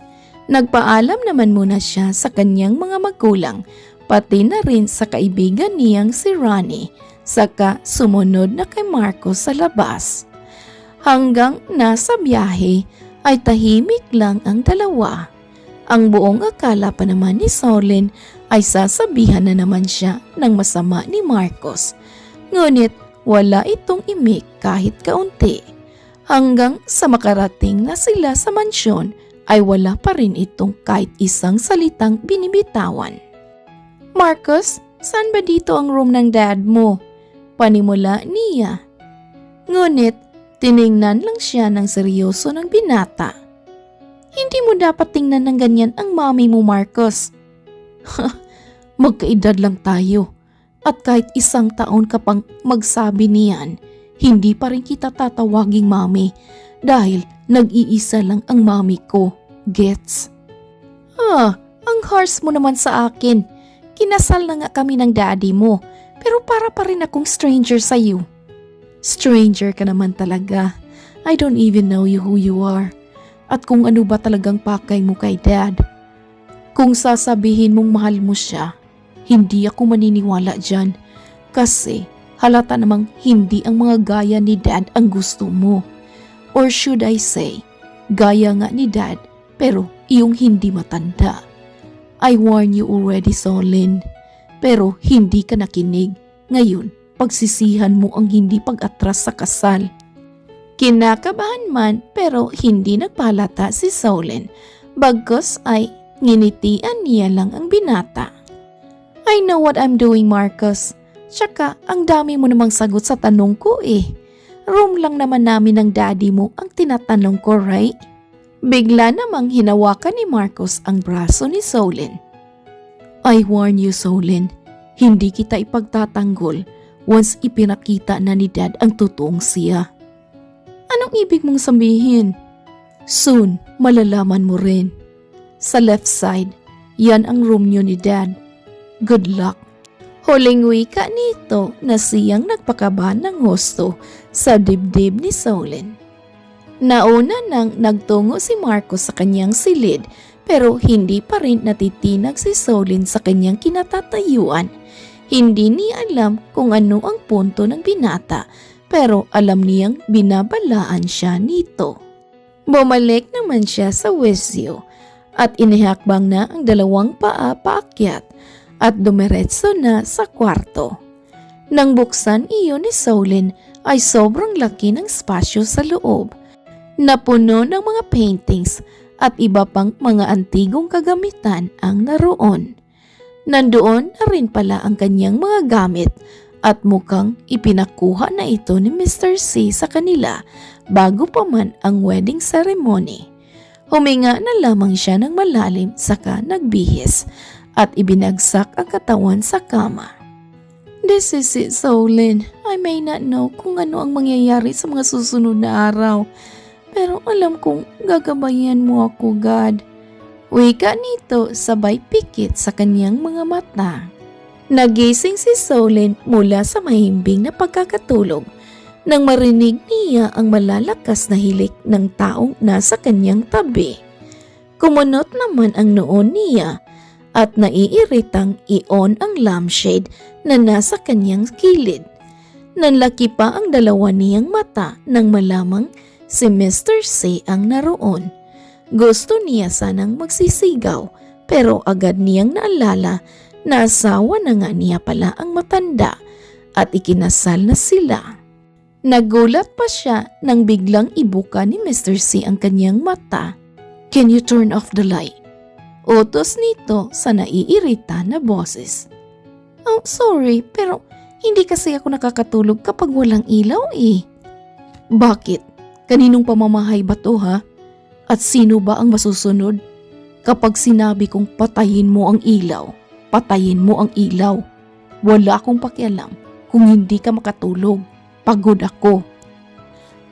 Nagpaalam naman muna siya sa kanyang mga magulang, pati na rin sa kaibigan niyang si Ronnie, saka sumunod na kay Marcos sa labas. Hanggang nasa biyahe ay tahimik lang ang dalawa. Ang buong akala pa naman ni Solen ay sasabihan na naman siya ng masama ni Marcos. Ngunit wala itong imik kahit kaunti. Hanggang sa makarating na sila sa mansyon ay wala pa rin itong kahit isang salitang binibitawan. Marcos, saan ba dito ang room ng dad mo? Panimula niya. Ngunit tiningnan lang siya ng seryoso ng binata. Hindi mo dapat tingnan ng ganyan ang mami mo, Marcos. Magkaedad lang tayo. At kahit isang taon ka pang magsabi niyan, hindi pa rin kita tatawaging mami dahil nag-iisa lang ang mami ko. Gets? Ang harsh mo naman sa akin. Kinasal na nga kami ng daddy mo, pero para pa rin akong stranger sa'yo. Stranger ka naman talaga. I don't even know you who you are. At kung ano ba talagang pakay mo kay dad. Kung sasabihin mong mahal mo siya, hindi ako maniniwala dyan. Kasi halata namang hindi ang mga gaya ni dad ang gusto mo. Or should I say, gaya nga ni dad pero iyong hindi matanda. I warn you already, Solen. Pero hindi ka nakinig. Ngayon, pagsisihan mo ang hindi pag-atras sa kasal. Kinakabahan man pero hindi nagpahalata si Solen. Bagkus ay nginitian niya lang ang binata. I know what I'm doing, Marcos. Tsaka ang dami mo namang sagot sa tanong ko eh. Room lang naman namin ng daddy mo ang tinatanong ko, right? Bigla namang hinawakan ni Marcos ang braso ni Solen. I warn you, Solen. Hindi kita ipagtatanggol once ipinakita na ni dad ang totoong siya. Anong ibig mong sabihin? Soon, malalaman mo rin. Sa left side, yan ang room niyo ni dad. Good luck. Huling wika nito na siyang nagpakaba ng husto sa dibdib ni Solen. Nauna nang nagtungo si Marcos sa kanyang silid pero hindi pa rin natitinag si Solen sa kanyang kinatatayuan. Hindi niya alam kung ano ang punto ng binata pero alam niyang binabalaan siya nito. Bumalik naman siya sa wisyo at inihakbang na ang dalawang paa paakyat at dumiretso na sa kwarto. Nang buksan iyon ni Solen ay sobrang laki ng spasyo sa loob. Napuno ng mga paintings at iba pang mga antigong kagamitan ang naroon. Nandoon na rin pala ang kanyang mga gamit at mukhang ipinakuha na ito ni Mr. C sa kanila bago pa man ang wedding ceremony. Huminga na lamang siya ng malalim saka nagbihis at ibinagsak ang katawan sa kama. This is it, Solen. I may not know kung ano ang mangyayari sa mga susunod na araw. Pero alam kong gagabayan mo ako, God. Wika nito sabay pikit sa kanyang mga mata. Nagising si Solen mula sa mahimbing na pagkakatulog nang marinig niya ang malalakas na hilik ng taong nasa kanyang tabi. Kumunot naman ang noon niya at naiiritang i-on ang lampshade na nasa kanyang gilid. Nanlaki pa ang dalawa niyang mata nang malamang si Mr. C ang naroon. Gusto niya sanang magsisigaw pero agad niyang naalala na asawa na nga niya pala ang matanda at ikinasal na sila. Nagulat pa siya nang biglang ibuka ni Mr. C ang kanyang mata. "Can you turn off the light?" Utos nito sa naiirita na boses. "Oh, sorry, pero hindi kasi ako nakakatulog kapag walang ilaw eh." "Bakit? Kaninong pamamahay ba to ha? At sino ba ang masusunod? Kapag sinabi kong patayin mo ang ilaw, patayin mo ang ilaw. Wala akong pakialam kung hindi ka makatulog. Pagod ako."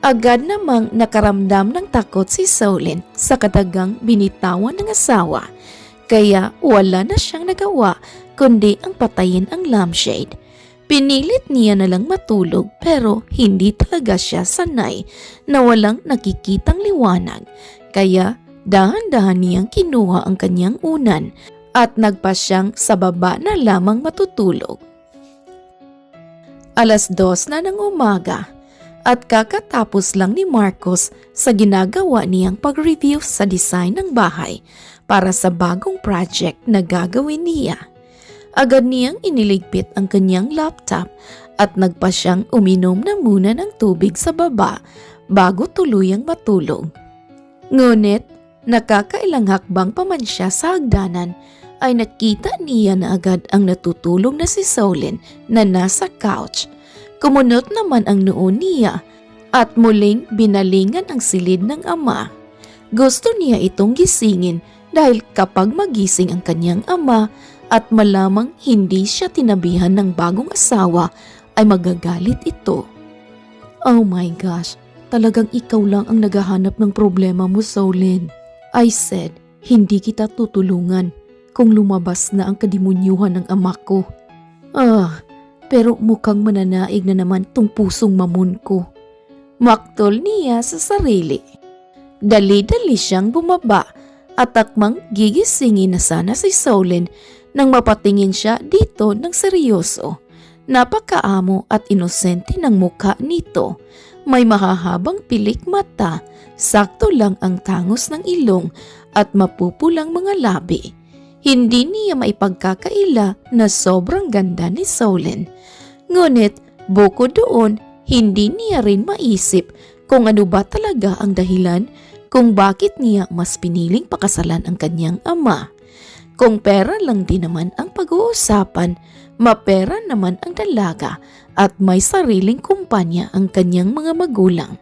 Agad namang nakaramdam ng takot si Solin sa katagang binitawan ng asawa, kaya wala na siyang nagawa kundi ang patayin ang lampshade. Pinilit niya na lang matulog pero hindi talaga siya sanay na walang nakikitang liwanag, kaya dahan-dahan niyang kinuha ang kanyang unan at nagpa siyang sa baba na lamang matutulog. 2:00 na ng umaga at kakatapos lang ni Marcos sa ginagawa niyang pag-review sa design ng bahay para sa bagong project na gagawin niya. Agad niyang iniligpit ang kanyang laptop at nagpa siyang uminom na muna ng tubig sa baba bago tuluyang matulog. Ngunit nakakailang hakbang pa man siya sa hagdanan ay nakita niya na agad ang natutulog na si Solin na nasa couch. Kumunot naman ang noo niya at muling binalingan ang silid ng ama. Gusto niya itong gisingin dahil kapag magising ang kanyang ama at malamang hindi siya tinabihan ng bagong asawa ay magagalit ito. "Oh my gosh, talagang ikaw lang ang naghahanap ng problema mo, Solin. I said, hindi kita tutulungan kung lumabas na ang kadimunyuhan ng ama ko. Pero mukhang mananaig na naman tong pusong mamon ko." Maktol niya sa sarili. Dali-dali siyang bumaba at akmang gigisingin na sana si Solin nang mapatingin siya dito ng seryoso. Napakaamo at inosente ng mukha nito. May mahahabang pilik mata, sakto lang ang tangos ng ilong at mapupulang mga labi. Hindi niya maipagkakaila na sobrang ganda ni Solin. Ngunit bukod doon, hindi niya rin maisip kung ano ba talaga ang dahilan kung bakit niya mas piniling pakasalan ang kanyang ama. Kung pera lang din naman ang pag-uusapan, mapera naman ang dalaga at may sariling kumpanya ang kanyang mga magulang.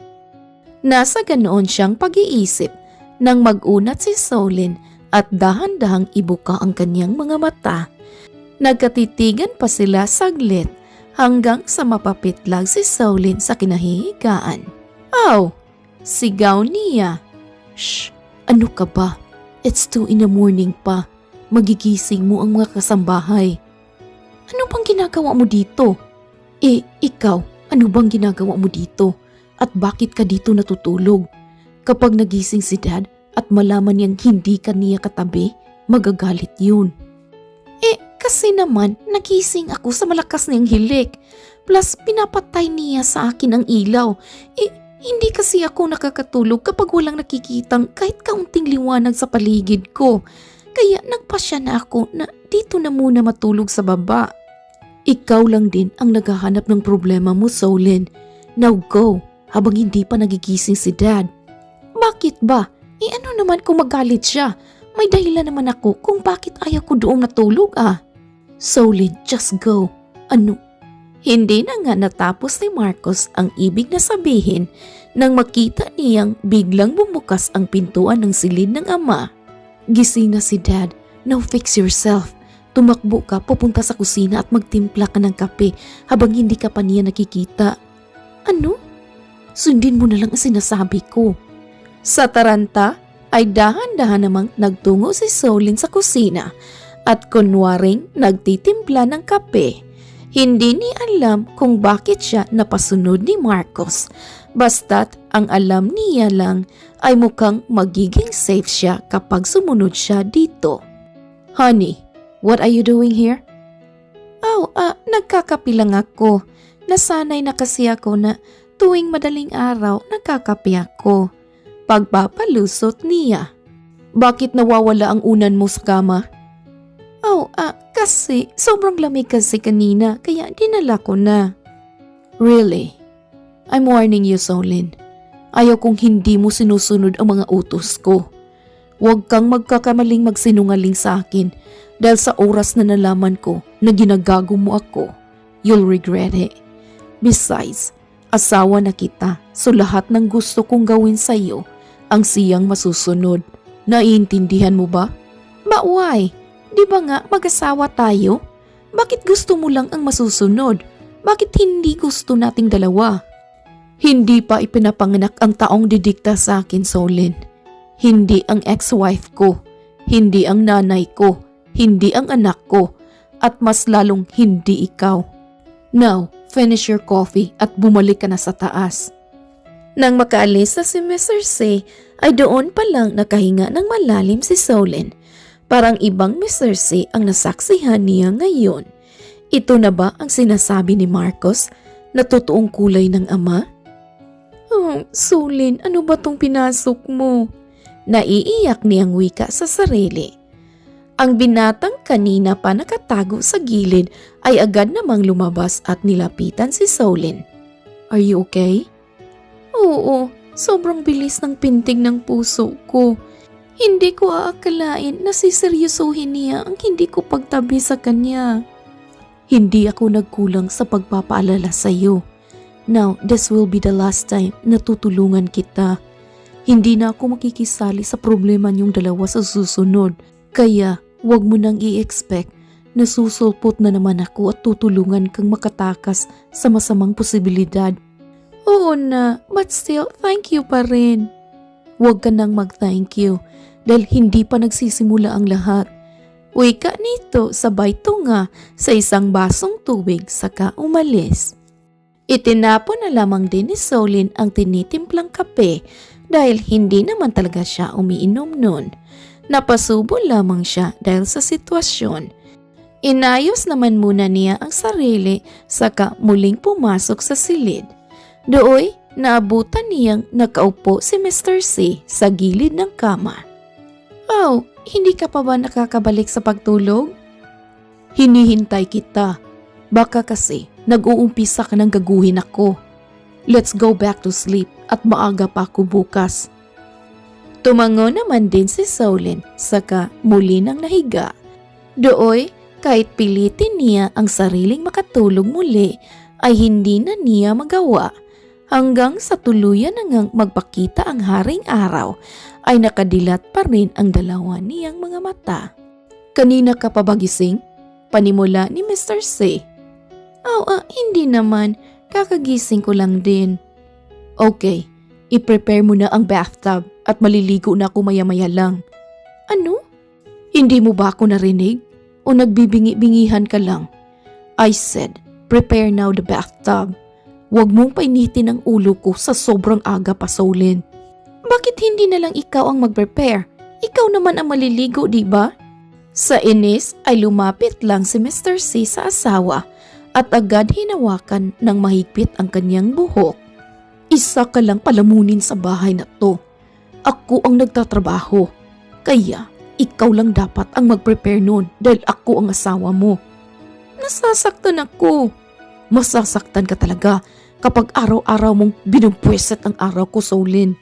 Nasa ganoon siyang pag-iisip nang mag-unat si Solin at dahan-dahang ibuka ang kanyang mga mata. Nagkatitigan pa sila saglit hanggang sa mapapitlag si Solin sa kinahihigaan. "Aw!" Sigaw niya. "Shh! Ano ka ba? It's 2 in the morning pa. Magigising mo ang mga kasambahay." "Ano bang ginagawa mo dito?" Ikaw, ano bang ginagawa mo dito? At bakit ka dito natutulog? Kapag nagising si Dad at malaman niyang hindi ka niya katabi, magagalit yun." Kasi naman, nagising ako sa malakas niyang hilik. Plus, pinapatay niya sa akin ang ilaw. Hindi kasi ako nakakatulog kapag walang nakikitang kahit kaunting liwanag sa paligid ko. Kaya nagpasya na ako na dito na muna matulog sa baba. Ikaw lang din ang naghahanap ng problema mo, Solin. Now go, habang hindi pa nagigising si Dad. Bakit ba? Ano naman kung magalit siya? May dahilan naman ako kung bakit ayaw ko doong natulog Solin, just go. Ano? Hindi na nga natapos ni Marcos ang ibig na sabihin nang makita niyang biglang bumukas ang pintuan ng silid ng ama. "Gising na si Dad. Now fix yourself. Tumakbo ka pupunta sa kusina at magtimpla ka ng kape habang hindi ka pa niya nakikita." "Ano? Sundin mo na lang ang sinasabi ko." Sa taranta ay dahan-dahan namang nagtungo si Solin sa kusina at kunwaring nagtitimpla ng kape. Hindi niya alam kung bakit siya napasunod ni Marcos. Basta't ang alam niya lang ay mukhang magiging safe siya kapag sumunod siya dito. "Honey, What are you doing here? Oh, nagkakape lang ako. Nasanay na kasi ako na tuwing madaling araw nagkakape ako. Pagpapalusot niya. Bakit nawawala ang unan mo sa kama? Oh, kasi sobrang lamig kasi kanina kaya dinala ko na. Really? I'm warning you, Solin. Ayaw kong hindi mo sinusunod ang mga utos ko. Huwag kang magkakamaling magsinungaling sa akin dahil sa oras na nalaman ko na ginagago mo ako, you'll regret it. Besides, asawa na kita so lahat ng gusto kong gawin sa iyo ang siyang masusunod. Naiintindihan mo ba? But why? Di ba nga mag-asawa tayo? Bakit gusto mo lang ang masusunod? Bakit hindi gusto nating dalawa? Hindi pa ipinapanganak ang taong didikta sa akin, Solin. Hindi ang ex-wife ko, hindi ang nanay ko, hindi ang anak ko, at mas lalong hindi ikaw. Now, finish your coffee at bumalik ka na sa taas. Nang makaalis na si Mr. C, ay doon pa lang nakahinga ng malalim si Solin. Parang ibang Mr. C ang nasaksihan niya ngayon. Ito na ba ang sinasabi ni Marcos na totoong kulay ng ama? Oh, Solin, ano ba tong pinasok mo? Naiiyak niyang wika sa sarili. Ang binatang kanina pa nakatago sa gilid ay agad namang lumabas at nilapitan si Solin. Are you okay? Oo, sobrang bilis ng pintig ng puso ko. Hindi ko aakalain na siseryosohin niya ang hindi ko pagtabi sa kanya. Hindi ako nagkulang sa pagpapaalala sa iyo. Now, this will be the last time na tutulungan kita. Hindi na ako makikisali sa problema niyong dalawa sa susunod. Kaya, huwag mo nang i-expect na susulpot na naman ako at tutulungan kang makatakas sa masamang posibilidad. Oo na, but still, thank you pa rin. Huwag ka nang mag-thank you dahil hindi pa nagsisimula ang lahat. Wika nito sabay tunga sa isang basong tubig saka umalis. Itinapon na lamang din ni Solin ang tinitimplang kape dahil hindi naman talaga siya umiinom nun. Napasubo lamang siya dahil sa sitwasyon. Inayos naman muna niya ang sarili saka muling pumasok sa silid. Dooy, naabutan niyang nakaupo si Mr. C sa gilid ng kama. Oh, hindi ka pa ba nakakabalik sa pagtulog? Hinihintay kita. Baka kasi nag-uumpisa ka ng gaguhin ako. Let's go back to sleep at maaga pa ako bukas. Tumango naman din si Solin saka muli nang nahiga. Dooy, kahit pilitin niya ang sariling makatulog muli ay hindi na niya magawa. Hanggang sa tuluyan na ngang magpakita ang haring araw ay nakadilat pa rin ang dalawa niyang mga mata. Kanina ka pa ba gising? Panimula ni Mr. C. Oh, hindi naman. Kakagising ko lang din. Okay, i-prepare mo na ang bathtub at maliligo na ako maya-maya lang. Ano? Hindi mo ba ako narinig? O nagbibingi-bingihan ka lang? I said, prepare now the bathtub. Huwag mong painitin ang ulo ko sa sobrang aga pa, Solin. Bakit hindi na lang ikaw ang mag-prepare? Ikaw naman ang maliligo, di ba? Sa inis ay lumapit lang si Mr. C sa asawa at agad hinawakan ng mahigpit ang kanyang buhok. Isa ka lang palamunin sa bahay na to. Ako ang nagtatrabaho. Kaya ikaw lang dapat ang mag-prepare nun dahil ako ang asawa mo. Nasasaktan ako. Masasaktan ka talaga kapag araw-araw mong binubwisit ang araw ko, Solin.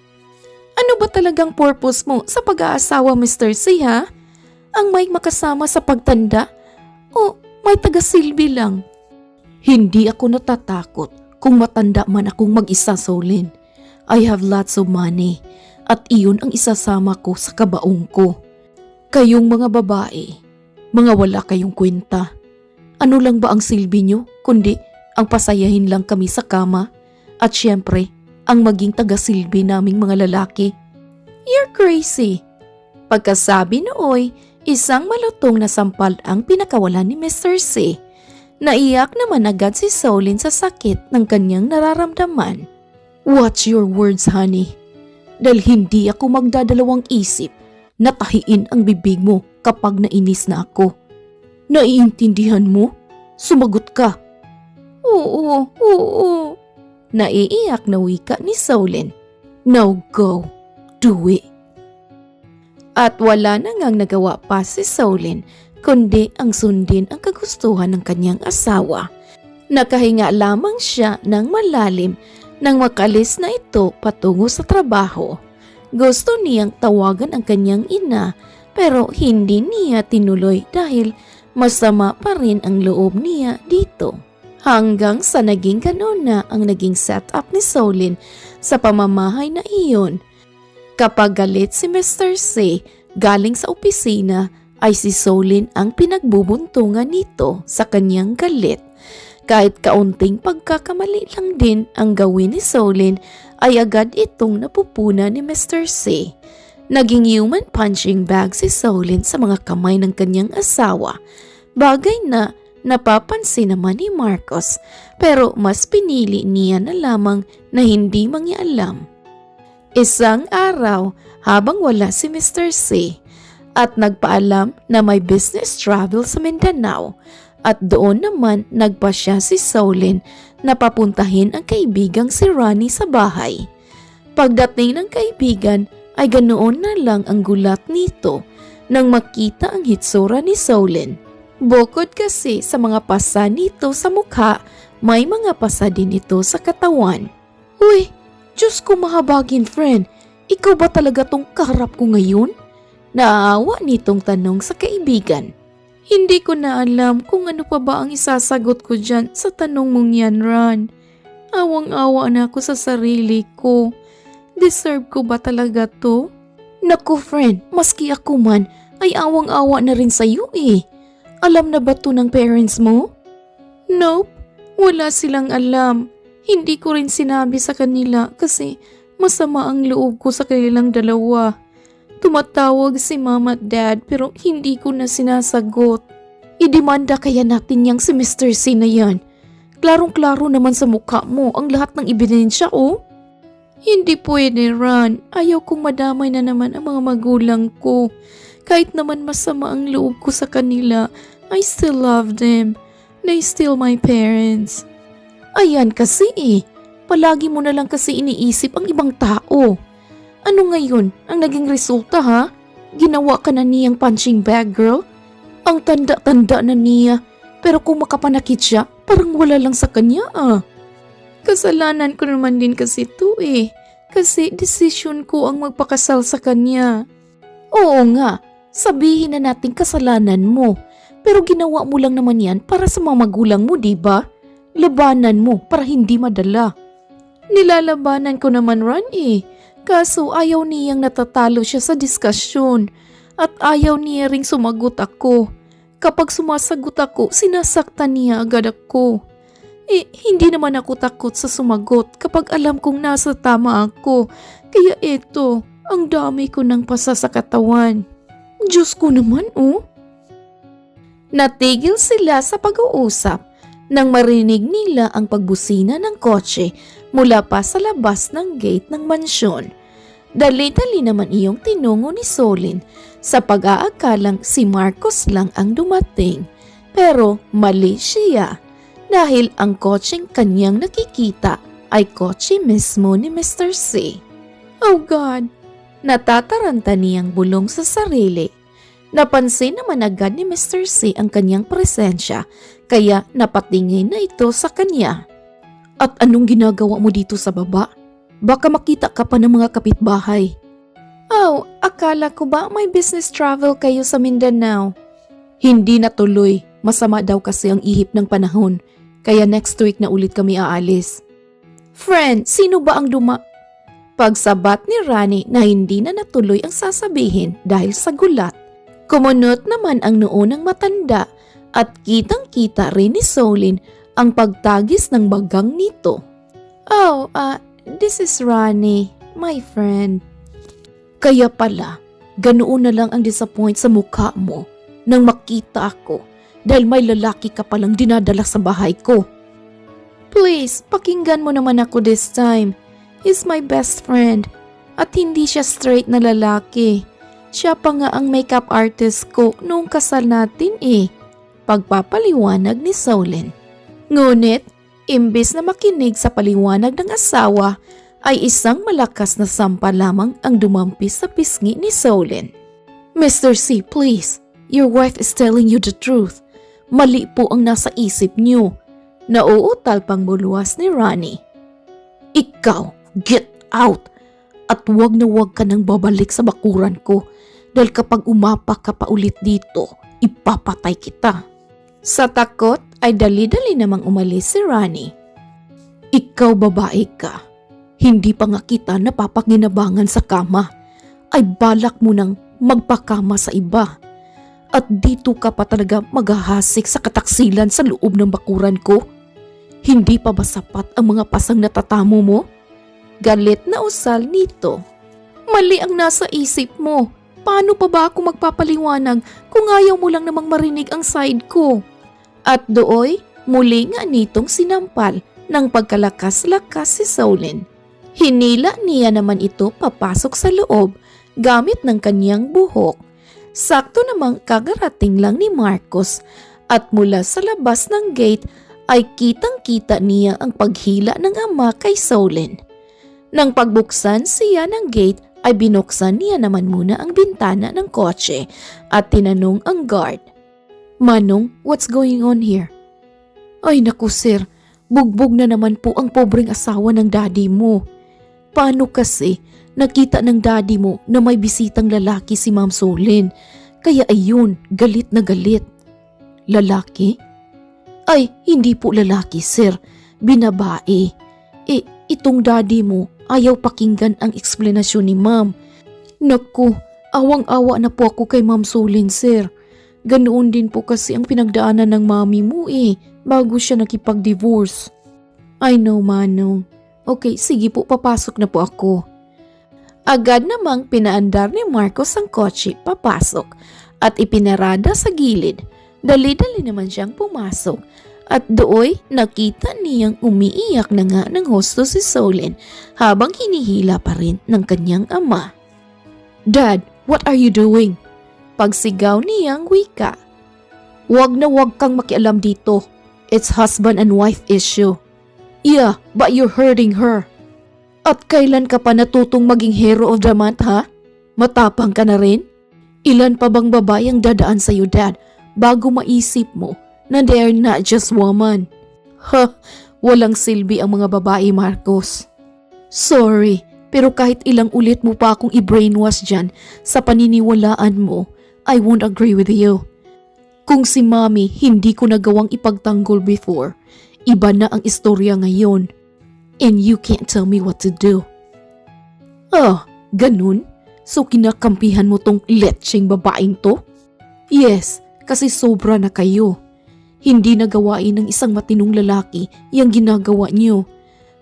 Ano ba talagang purpose mo sa pag-aasawa, Mr. C, ha? Ang may makasama sa pagtanda? O may taga-silbi lang? Hindi ako natatakot kung matanda man akong mag-isa, Solin. I have lots of money at iyon ang isasama ko sa kabaong ko. Kayong mga babae, mga wala kayong kwenta. Ano lang ba ang silbi nyo kundi ang pasayahin lang kami sa kama at syempre ang maging taga-silbi naming mga lalaki? You're crazy. Pagkasabi nooy, isang malutong na sampal ang pinakawalan ni Mr. C. Naiyak naman agad si Solin sa sakit ng kanyang nararamdaman. Watch your words, honey. Dahil hindi ako magdadalawang isip na tahiin ang bibig mo kapag nainis na ako. Naiintindihan mo? Sumagot ka. Oo. Naiiyak na wika ni Solin. Now go, do it. At wala na ngang nagawa pa si Solin kundi ang sundin ang kagustuhan ng kanyang asawa. Nakahinga lamang siya ng malalim nang makalis na ito patungo sa trabaho. Gusto niyang tawagan ang kanyang ina pero hindi niya tinuloy dahil masama pa rin ang loob niya dito. Hanggang sa naging ganun na ang naging setup ni Solin sa pamamahay na iyon. Kapag galit si Mr. C galing sa opisina ay si Solin ang pinagbubuntungan nito sa kanyang galit. Kahit kaunting pagkakamali lang din ang gawin ni Solin ay agad itong napupuna ni Mr. C. Naging human punching bag si Solin sa mga kamay ng kanyang asawa. Bagay na napapansin naman ni Marcos pero mas pinili niya na lamang na hindi mangialam. Isang araw habang wala si Mr. C at nagpaalam na may business travel sa Mindanao at doon naman nagpasya si Solin na papuntahin ang kaibigang si Ronnie sa bahay. Pagdating ng kaibigan ay ganoon na lang ang gulat nito nang makita ang hitsura ni Solin. Bukod kasi sa mga pasa nito sa mukha, may mga pasa din ito sa katawan. Uy, Diyos ko mahabagin friend, ikaw ba talaga tong kaharap ko ngayon? Naaawa nitong tanong sa kaibigan. Hindi ko na alam kung ano pa ba ang isasagot ko dyan sa tanong mong yan, Ron. Awang-awa na ako sa sarili ko. Deserve ko ba talaga to? Naku friend, maski ako man ay awang-awa na rin sa'yo eh. Alam na ba to ng parents mo? Nope, wala silang alam. Hindi ko rin sinabi sa kanila kasi masama ang loob ko sa kanilang dalawa. Tumatawag si mama at dad pero hindi ko na sinasagot. Idemanda kaya natin yang si Mr. C na yan. Klarong-klaro naman sa mukha mo ang lahat ng ebidensya oh. Hindi pwede Ron, ayaw kong madamay na naman ang mga magulang ko. Kahit naman masama ang loob ko sa kanila, I still love them. They still my parents. Ayan kasi eh, palagi mo na lang kasi iniisip ang ibang tao. Ano ngayon ang naging resulta ha? Ginawa ka na niyang punching bag girl? Ang tanda-tanda na niya, pero kung makapanakit siya, parang wala lang sa kanya ah. Kasalanan ko naman din kasi to eh, kasi desisyon ko ang magpakasal sa kanya. Oo nga, sabihin na natin kasalanan mo, pero ginawa mo lang naman yan para sa mga magulang mo diba? Labanan mo para hindi madala. Nilalabanan ko naman Ron eh. Kaso ayaw niyang natatalo siya sa diskusyon at ayaw niya ring sumagot ako. Kapag sumasagot ako, sinasaktan niya agad ako. Eh, hindi naman ako takot sa sumagot kapag alam kong nasa tama ako. Kaya eto, ang dami ko ng pasa sa katawan. Diyos ko naman oh. Natigil sila sa pag-uusap nang marinig nila ang pagbusina ng kotse mula pa sa labas ng gate ng mansyon. Dali-dali naman iyong tinungo ni Solin sa pag-aakalang si Marcos lang ang dumating. Pero mali siya dahil ang kotseng kanyang nakikita ay kotse mismo ni Mr. C. Oh God! Natataranta niyang bulong sa sarili. Napansin naman agad ni Mr. C ang kanyang presensya kaya napatingin na ito sa kanya. At anong ginagawa mo dito sa baba? Baka makita ka pa ng mga kapitbahay. Oh, akala ko ba may business travel kayo sa Mindanao? Hindi natuloy. Masama daw kasi ang ihip ng panahon. Kaya next week na ulit kami aalis. Friend, sino ba ang Pagsabat ni Rani na hindi na natuloy ang sasabihin dahil sa gulat. Kumunot naman ang noo ng matanda at kitang-kita rin ni Solin ang pagtagis ng bagang nito. Oh, this is Rani, my friend. Kaya pala, ganoon na lang ang disappoint sa mukha mo nang makita ako dahil may lalaki ka palang dinadala sa bahay ko. Please, pakinggan mo naman ako this time. He's my best friend at hindi siya straight na lalaki. Siya pa nga ang makeup artist ko noong kasal natin eh. pagpapaliwanag ni Solin. Ngunit, imbes na makinig sa paliwanag ng asawa, ay isang malakas na sampa lamang ang dumampis sa pisngi ni Solin. Mr. C, please. Your wife is telling you the truth. Mali po ang nasa isip niyo. Nauutal pang buluwas ni Ronnie. Ikaw, get out! At huwag na huwag ka nang babalik sa bakuran ko dahil kapag umapak ka pa ulit dito, ipapatay kita. Sa takot ay dali-dali namang umalis si Ronnie. Ikaw babae ka. Hindi pa nga kita napapanginabangan sa kama, ay balak mo nang magpakama sa iba. At dito ka pa talaga maghahasik sa kataksilan sa loob ng bakuran ko? Hindi pa ba sapat ang mga pasang natatamo mo? Galit na usal nito. Mali ang nasa isip mo. Paano pa ba ako magpapaliwanag kung ayaw mo lang namang marinig ang side ko? At dooy, muli nga nitong sinampal ng pagkalakas-lakas si Solin. Hinila niya naman ito papasok sa loob gamit ng kanyang buhok. Sakto namang kagarating lang ni Marcos at mula sa labas ng gate ay kitang-kita niya ang paghila ng ama kay Solin. Nang pagbuksan siya ng gate ay binuksan niya naman muna ang bintana ng kotse at tinanong ang guard. Manong, what's going on here? Ay naku sir, bugbog na naman po ang pobreng asawa ng daddy mo. Paano kasi nakita ng daddy mo na may bisitang lalaki si Ma'am Solin? Kaya ayun, galit na galit. Lalaki? Ay, hindi po lalaki sir, binabae. Itong daddy mo ayaw pakinggan ang eksplanasyon ni Ma'am. Naku, awang-awa na po ako kay Ma'am Solin sir. Ganoon din po kasi ang pinagdaanan ng mami mo bago siya nakipag-divorce. I know Manong. Okay, sige po, papasok na po ako. Agad namang pinaandar ni Marcos ang kotse papasok at ipinarada sa gilid. Dali-dali naman siyang pumasok at dooy nakita niyang umiiyak na nga ng husto si Solin habang hinihila pa rin ng kanyang ama. Dad, what are you doing? Pagsigaw niyang wika. Wag na wag kang makialam dito. It's husband and wife issue. Yeah, but you're hurting her. At kailan ka pa natutong maging hero of the month, ha? Matapang ka na rin? Ilan pa bang babae ang dadaan sa'yo, Dad, bago maisip mo na they're not just woman? Ha, walang silbi ang mga babae, Marcos. Sorry, pero kahit ilang ulit mo pa akong i-brainwash dyan sa paniniwalaan mo, I won't agree with you. Kung si Mommy hindi ko nagawang ipagtanggol before, iba na ang istorya ngayon. And you can't tell me what to do. Ganun? So kinakampihan mo tong letseng babaeng to? Yes, kasi sobra na kayo. Hindi nagawain ng isang matinong lalaki yung ginagawa niyo.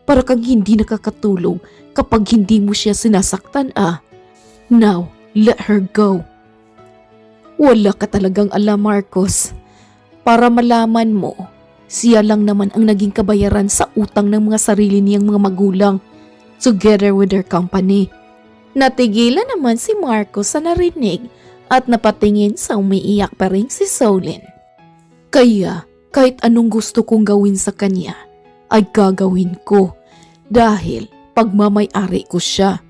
Para kang hindi nakakatulog kapag hindi mo siya sinasaktan Now, let her go. Wala ka talagang alam, Marcos. Para malaman mo, siya lang naman ang naging kabayaran sa utang ng mga sarili niyang mga magulang together with their company. Natigilan naman si Marcos sa narinig at napatingin sa umiiyak pa rin si Solin. Kaya kahit anong gusto kong gawin sa kanya ay gagawin ko dahil pagmamay-ari ko siya.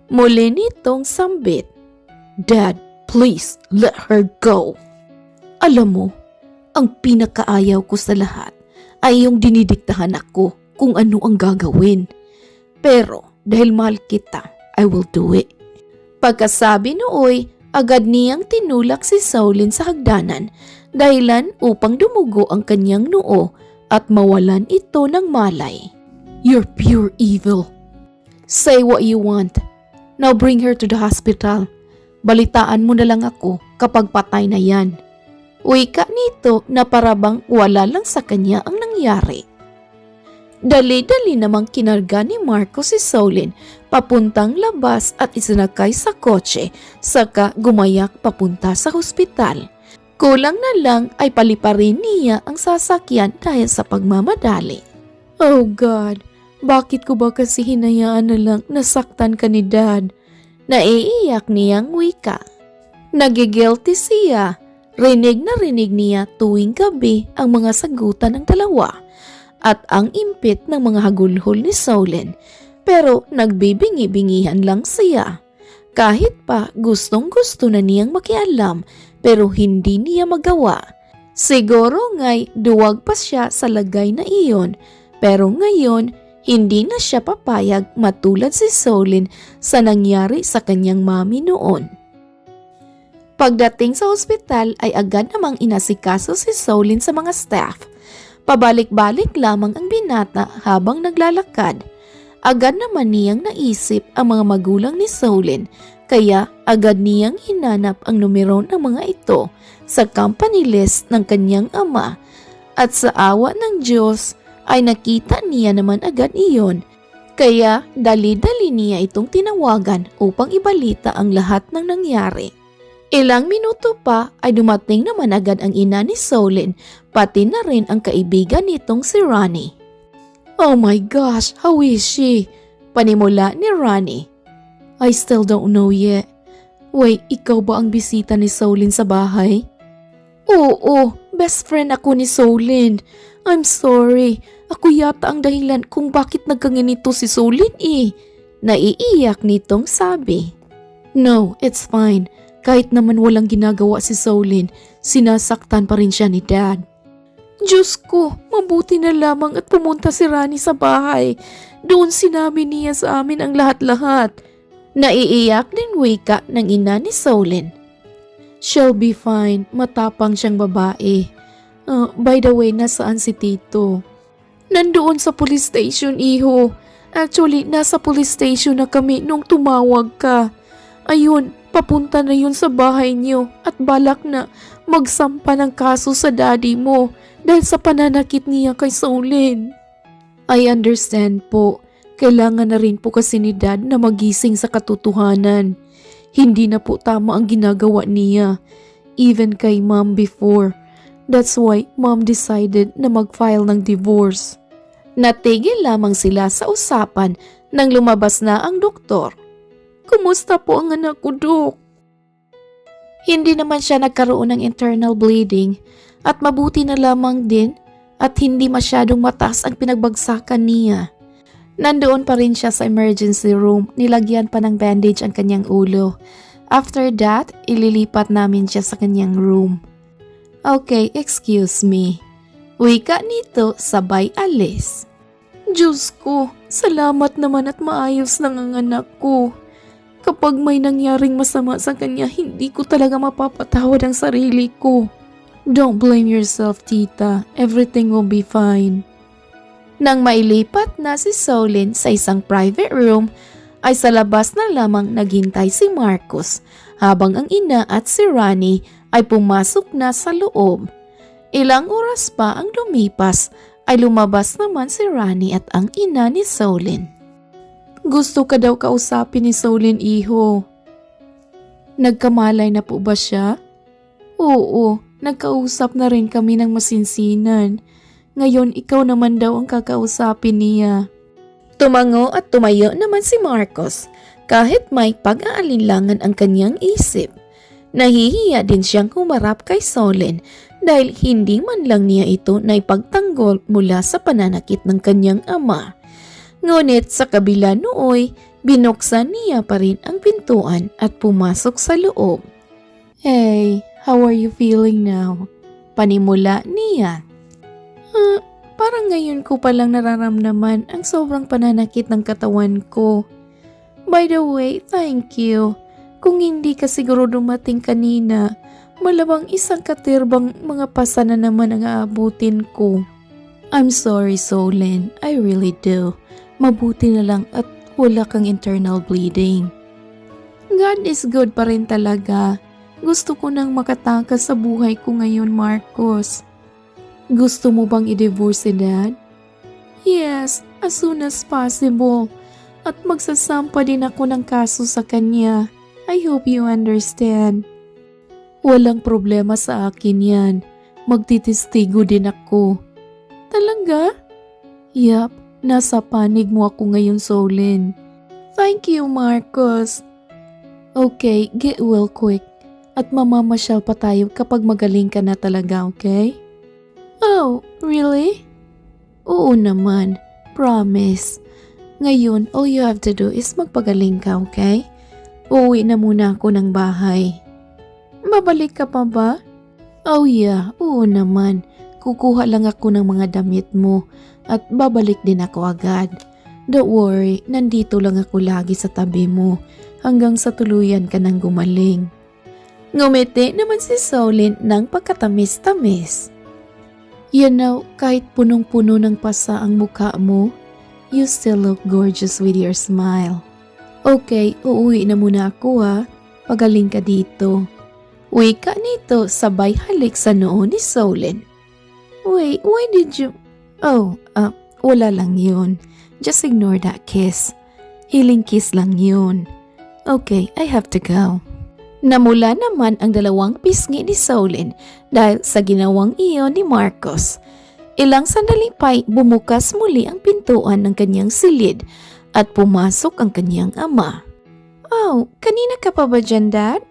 Muli nitong sambit. Dad, please let her go. Alam mo, ang pinakaayaw ko sa lahat ay yung dinidiktahan ako kung ano ang gagawin. Pero dahil mahal kita, I will do it. Pagkasabi nooy, agad niyang tinulak si Solin sa hagdanan dahilan upang dumugo ang kanyang noo at mawalan ito ng malay. You're pure evil. Say what you want. Now bring her to the hospital. Balitaan mo na lang ako kapag patay na yan. Wika nito na parabang wala lang sa kanya ang nangyari. Dali-dali namang kinarga ni Marcos si Solin papuntang labas at isinakay sa kotse saka gumayak papunta sa hospital. Kulang na lang ay paliparin niya ang sasakyan dahil sa pagmamadali. Oh God, bakit ko ba kasi hinayaan na lang nasaktan ka ni Dad? Naiiyak niyang wika. Nagigilty siya Rinig na rinig niya tuwing gabi ang mga sagutan ng dalawa at ang impit ng mga hagulhol ni Solin, pero nagbibingi-bingihan lang siya. Kahit pa gustong gusto na niyang makialam pero hindi niya magawa. Siguro nga'y duwag pa siya sa lagay na iyon, pero ngayon hindi na siya papayag matulad si Solin sa nangyari sa kanyang mami noon. Pagdating sa ospital ay agad namang inasikaso si Solin sa mga staff. Pabalik-balik lamang ang binata habang naglalakad. Agad naman niyang naisip ang mga magulang ni Solin, kaya agad niyang hinanap ang numero ng mga ito sa company list ng kanyang ama. At sa awa ng Diyos ay nakita niya naman agad iyon, kaya dali-dali niya itong tinawagan upang ibalita ang lahat ng nangyari. Ilang minuto pa ay dumating naman agad ang ina ni Solin, pati na rin ang kaibigan nitong si Ronnie. "Oh my gosh, how is she?" Panimula ni Ronnie. "I still don't know yet." "Wait, ikaw ba ang bisita ni Solin sa bahay?" "Oo, best friend ako ni Solin. I'm sorry, ako yata ang dahilan kung bakit nagkanganito si Solin eh." Naiiyak nitong sabi. "No, it's fine. Kahit naman walang ginagawa si Solin, sinasaktan pa rin siya ni Dad." "Diyos ko, mabuti na lamang at pumunta si Ronnie sa bahay. Doon sinabi niya sa amin ang lahat-lahat." Naiiyak din wika ng ina ni Solin. "She'll be fine, matapang siyang babae. By the way, nasaan si Tito?" "Nandoon sa police station, iho. Actually, nasa police station na kami nung tumawag ka. Ayun, papunta na yun sa bahay niyo at balak na magsampa ng kaso sa daddy mo dahil sa pananakit niya kay Solin." "I understand po. Kailangan na rin po kasi ni Dad na magising sa katotohanan. Hindi na po tama ang ginagawa niya, even kay Mom before. That's why Mom decided na mag-file ng divorce." Natigil lamang sila sa usapan nang lumabas na ang doktor. "Kumusta po ang anak ko, Dok?" Hindi naman siya nagkaroon ng internal bleeding at mabuti na lamang din at hindi masyadong mataas ang pinagbagsakan niya. Nandoon pa rin siya sa emergency room, nilagyan pa ng bandage ang kanyang ulo. After that, ililipat namin siya sa kanyang room. "Okay, excuse me." Wika nito sabay alis. "Diyos ko, salamat naman at maayos lang ang anak ko. Kapag may nangyaring masama sa kanya, hindi ko talaga mapapatawad ang sarili ko." "Don't blame yourself, tita. Everything will be fine." Nang mailipat na si Solin sa isang private room, ay sa labas na lamang naghintay si Marcos, habang ang ina at si Ronnie ay pumasok na sa loob. Ilang oras pa ang lumipas, ay lumabas naman si Ronnie at ang ina ni Solin. "Gusto ka daw kausapin ni Solin, iho." "Nagkamalay na po ba siya?" "Oo, nagkausap na rin kami ng masinsinan. Ngayon ikaw naman daw ang kakausapin niya." Tumango at tumayo naman si Marcos kahit may pag-aalinlangan ang kanyang isip. Nahihiya din siyang humarap kay Solin dahil hindi man lang niya ito naipagtanggol mula sa pananakit ng kanyang ama. Ngunit sa kabila nooy, binuksan niya pa rin ang pintuan at pumasok sa loob. "Hey, how are you feeling now?" Panimula niya. Parang ngayon ko palang nararamdaman ang sobrang pananakit ng katawan ko. By the way, thank you. Kung hindi ka siguro dumating kanina, malabang isang katirbang mga pasa na naman ang aabutin ko." "I'm sorry, Solin. I really do. Mabuti na lang at wala kang internal bleeding." "God is good pa rin talaga. Gusto ko nang makatakas sa buhay ko ngayon, Marcos." "Gusto mo bang i-divorce si Dad?" "Yes, as soon as possible. At magsasampa din ako ng kaso sa kanya. I hope you understand." "Walang problema sa akin yan. Magtitistigo din ako." "Talaga?" "Yup, nasa panig mo ako ngayon, Solin." "Thank you, Marcos." "Okay, get well quick. at mamamasyal pa tayo kapag magaling ka na talaga, okay? Oh, really? Oo naman, promise. Ngayon, all you have to do is magpagaling ka, okay? Uuwi na muna ako ng bahay. Babalik ka pa ba? Oh yeah, oo naman. Kukuha lang ako ng mga damit mo at babalik din ako agad. Don't worry, nandito lang ako lagi sa tabi mo hanggang sa tuluyan ka nang gumaling. Ngumiti naman si Solin ng pagkatamis-tamis. You know, kahit punong-puno ng pasa ang mukha mo, you still look gorgeous with your smile. Okay, uuwi na muna ako ha. Pagaling ka dito. Wika nito sabay halik sa noo ni Solin. Wait, why did you... Oh, wala lang yun. Just ignore that kiss. Healing kiss lang yun. Okay, I have to go. Namula naman ang dalawang pisngi ni Solin dahil sa ginawang iyon ni Marcos. Ilang sandali pa'y bumukas muli ang pintuan ng kanyang silid at pumasok ang kanyang ama. Oh, kanina ka pa ba dyan, Dad?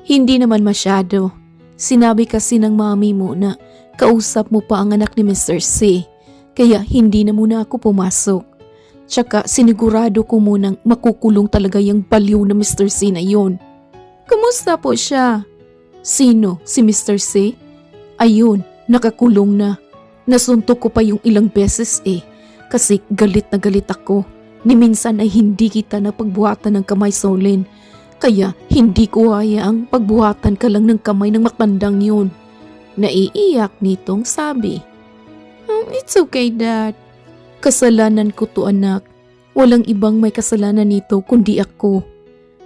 Hindi naman masyado. Sinabi kasi ng mami mo na kausap mo pa ang anak ni Mr. C. Kaya hindi na muna ako pumasok. Tsaka sinigurado ko munang makukulong talaga yung baliw na Mr. C na yon. Kumusta po siya? Sino? Si Mr. C? Ayun, nakakulong na. Nasuntok ko pa yung ilang beses kasi galit na galit ako. Ni minsan ay hindi kita napagbuhatan ng kamay, Solin. Kaya hindi ko hayaang pagbuhatan ka lang ng kamay ng matandang yun. Naiiyak nitong sabi. It's okay, Dad. Kasalanan ko to, anak. Walang ibang may kasalanan nito kundi ako.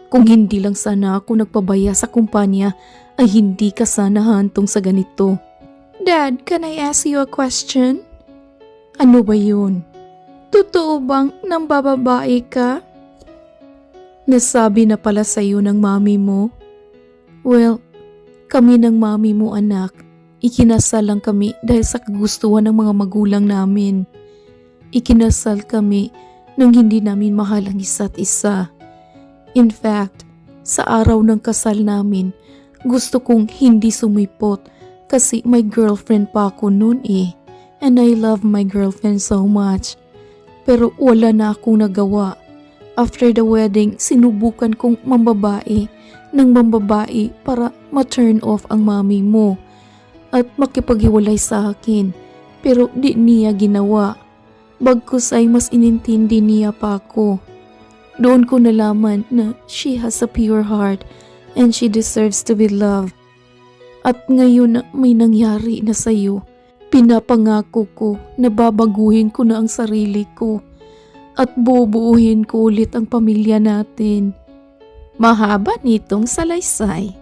Kung hindi lang sana ako nagpabaya sa kumpanya ay hindi ka sana hantong sa ganito. Dad, can I ask you a question? Ano ba yun? Totoo bang nambababae ka? Nasabi na pala sa'yo ng mami mo? Well, kami ng mami mo, anak. Ikinasal lang kami dahil sa kagustuhan ng mga magulang namin. Ikinasal kami nang hindi namin mahal ang isa't isa. In fact, sa araw ng kasal namin, gusto kong hindi sumipot kasi may girlfriend pa ako noon and I love my girlfriend so much. Pero wala na akong nagawa. After the wedding, sinubukan kong mambabae para ma-turn off ang mami mo at makipaghiwalay sa akin. Pero di niya ginawa. Bagkus ay mas inintindi niya pa ako. Doon ko nalaman na she has a pure heart and she deserves to be loved. At ngayon na may nangyari na sa'yo, pinapangako ko na babaguhin ko na ang sarili ko at bubuuhin ko ulit ang pamilya natin. Mahaba nitong salaysay.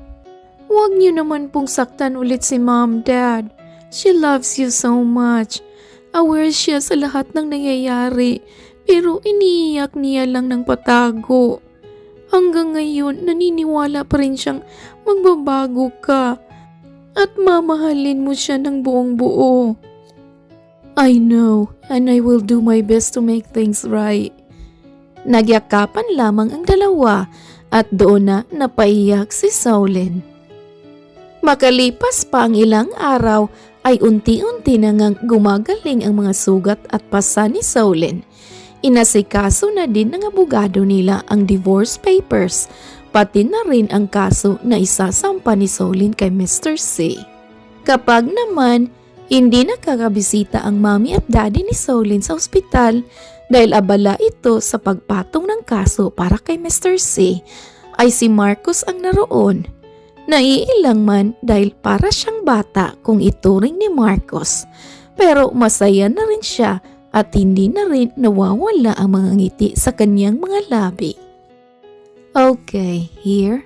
Huwag niyo naman pong saktan ulit si Mom, Dad. She loves you so much. Aware siya sa lahat ng nangyayari. Pero iniiyak niya lang ng patago. Hanggang ngayon, naniniwala pa rin siyang magbabago ka at mamahalin mo siya ng buong buo. I know, and I will do my best to make things right. Nagyakapan lamang ang dalawa at doon na napaiyak si Solin. Makalipas pa ang ilang araw ay unti-unti na ngang gumagaling ang mga sugat at pasa ni Solin. Inasikaso na din ng abogado nila ang divorce papers, pati na rin ang kaso na isasampa ni Solin kay Mr. C. Kapag naman, hindi nakakabisita ang mami at daddy ni Solin sa ospital dahil abala ito sa pagpatong ng kaso para kay Mr. C, ay si Marcos ang naroon. Naiilang man dahil para siyang bata kung ituring ni Marcos, pero masaya na rin siya at hindi na rin nawawala ang mga ngiti sa kanyang mga labi. Okay, here.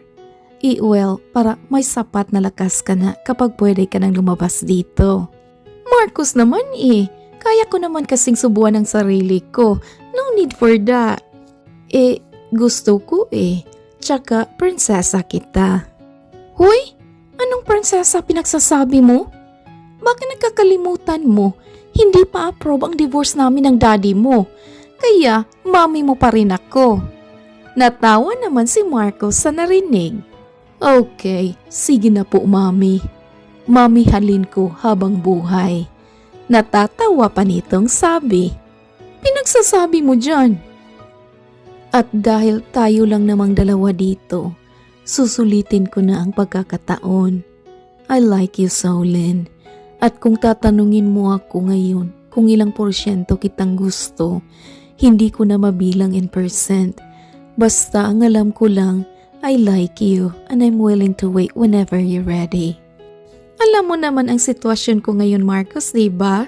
Eat well para may sapat na lakas ka na kapag pwede ka nang lumabas dito. Marcos naman kaya ko naman kasing subuan ang sarili ko. No need for that. Gusto ko Tsaka prinsesa kita. Hoy, anong prinsesa pinagsasabi mo? Bakit nagkakalimutan mo? Hindi pa approve ang divorce namin ng daddy mo. Kaya mami mo pa rin ako. Natawa naman si Marcos sa narinig. Okay, sige na po mami. Mamihalin ko habang buhay. Natatawa pa nitong sabi. Pinagsasabi mo dyan. At dahil tayo lang namang dalawa dito, susulitin ko na ang pagkakataon. I like you, Solin. At kung tatanungin mo ako ngayon kung ilang porsyento kitang gusto, hindi ko na mabilang in percent. Basta ang alam ko lang, I like you and I'm willing to wait whenever you're ready. Alam mo naman ang sitwasyon ko ngayon, Marcos, diba?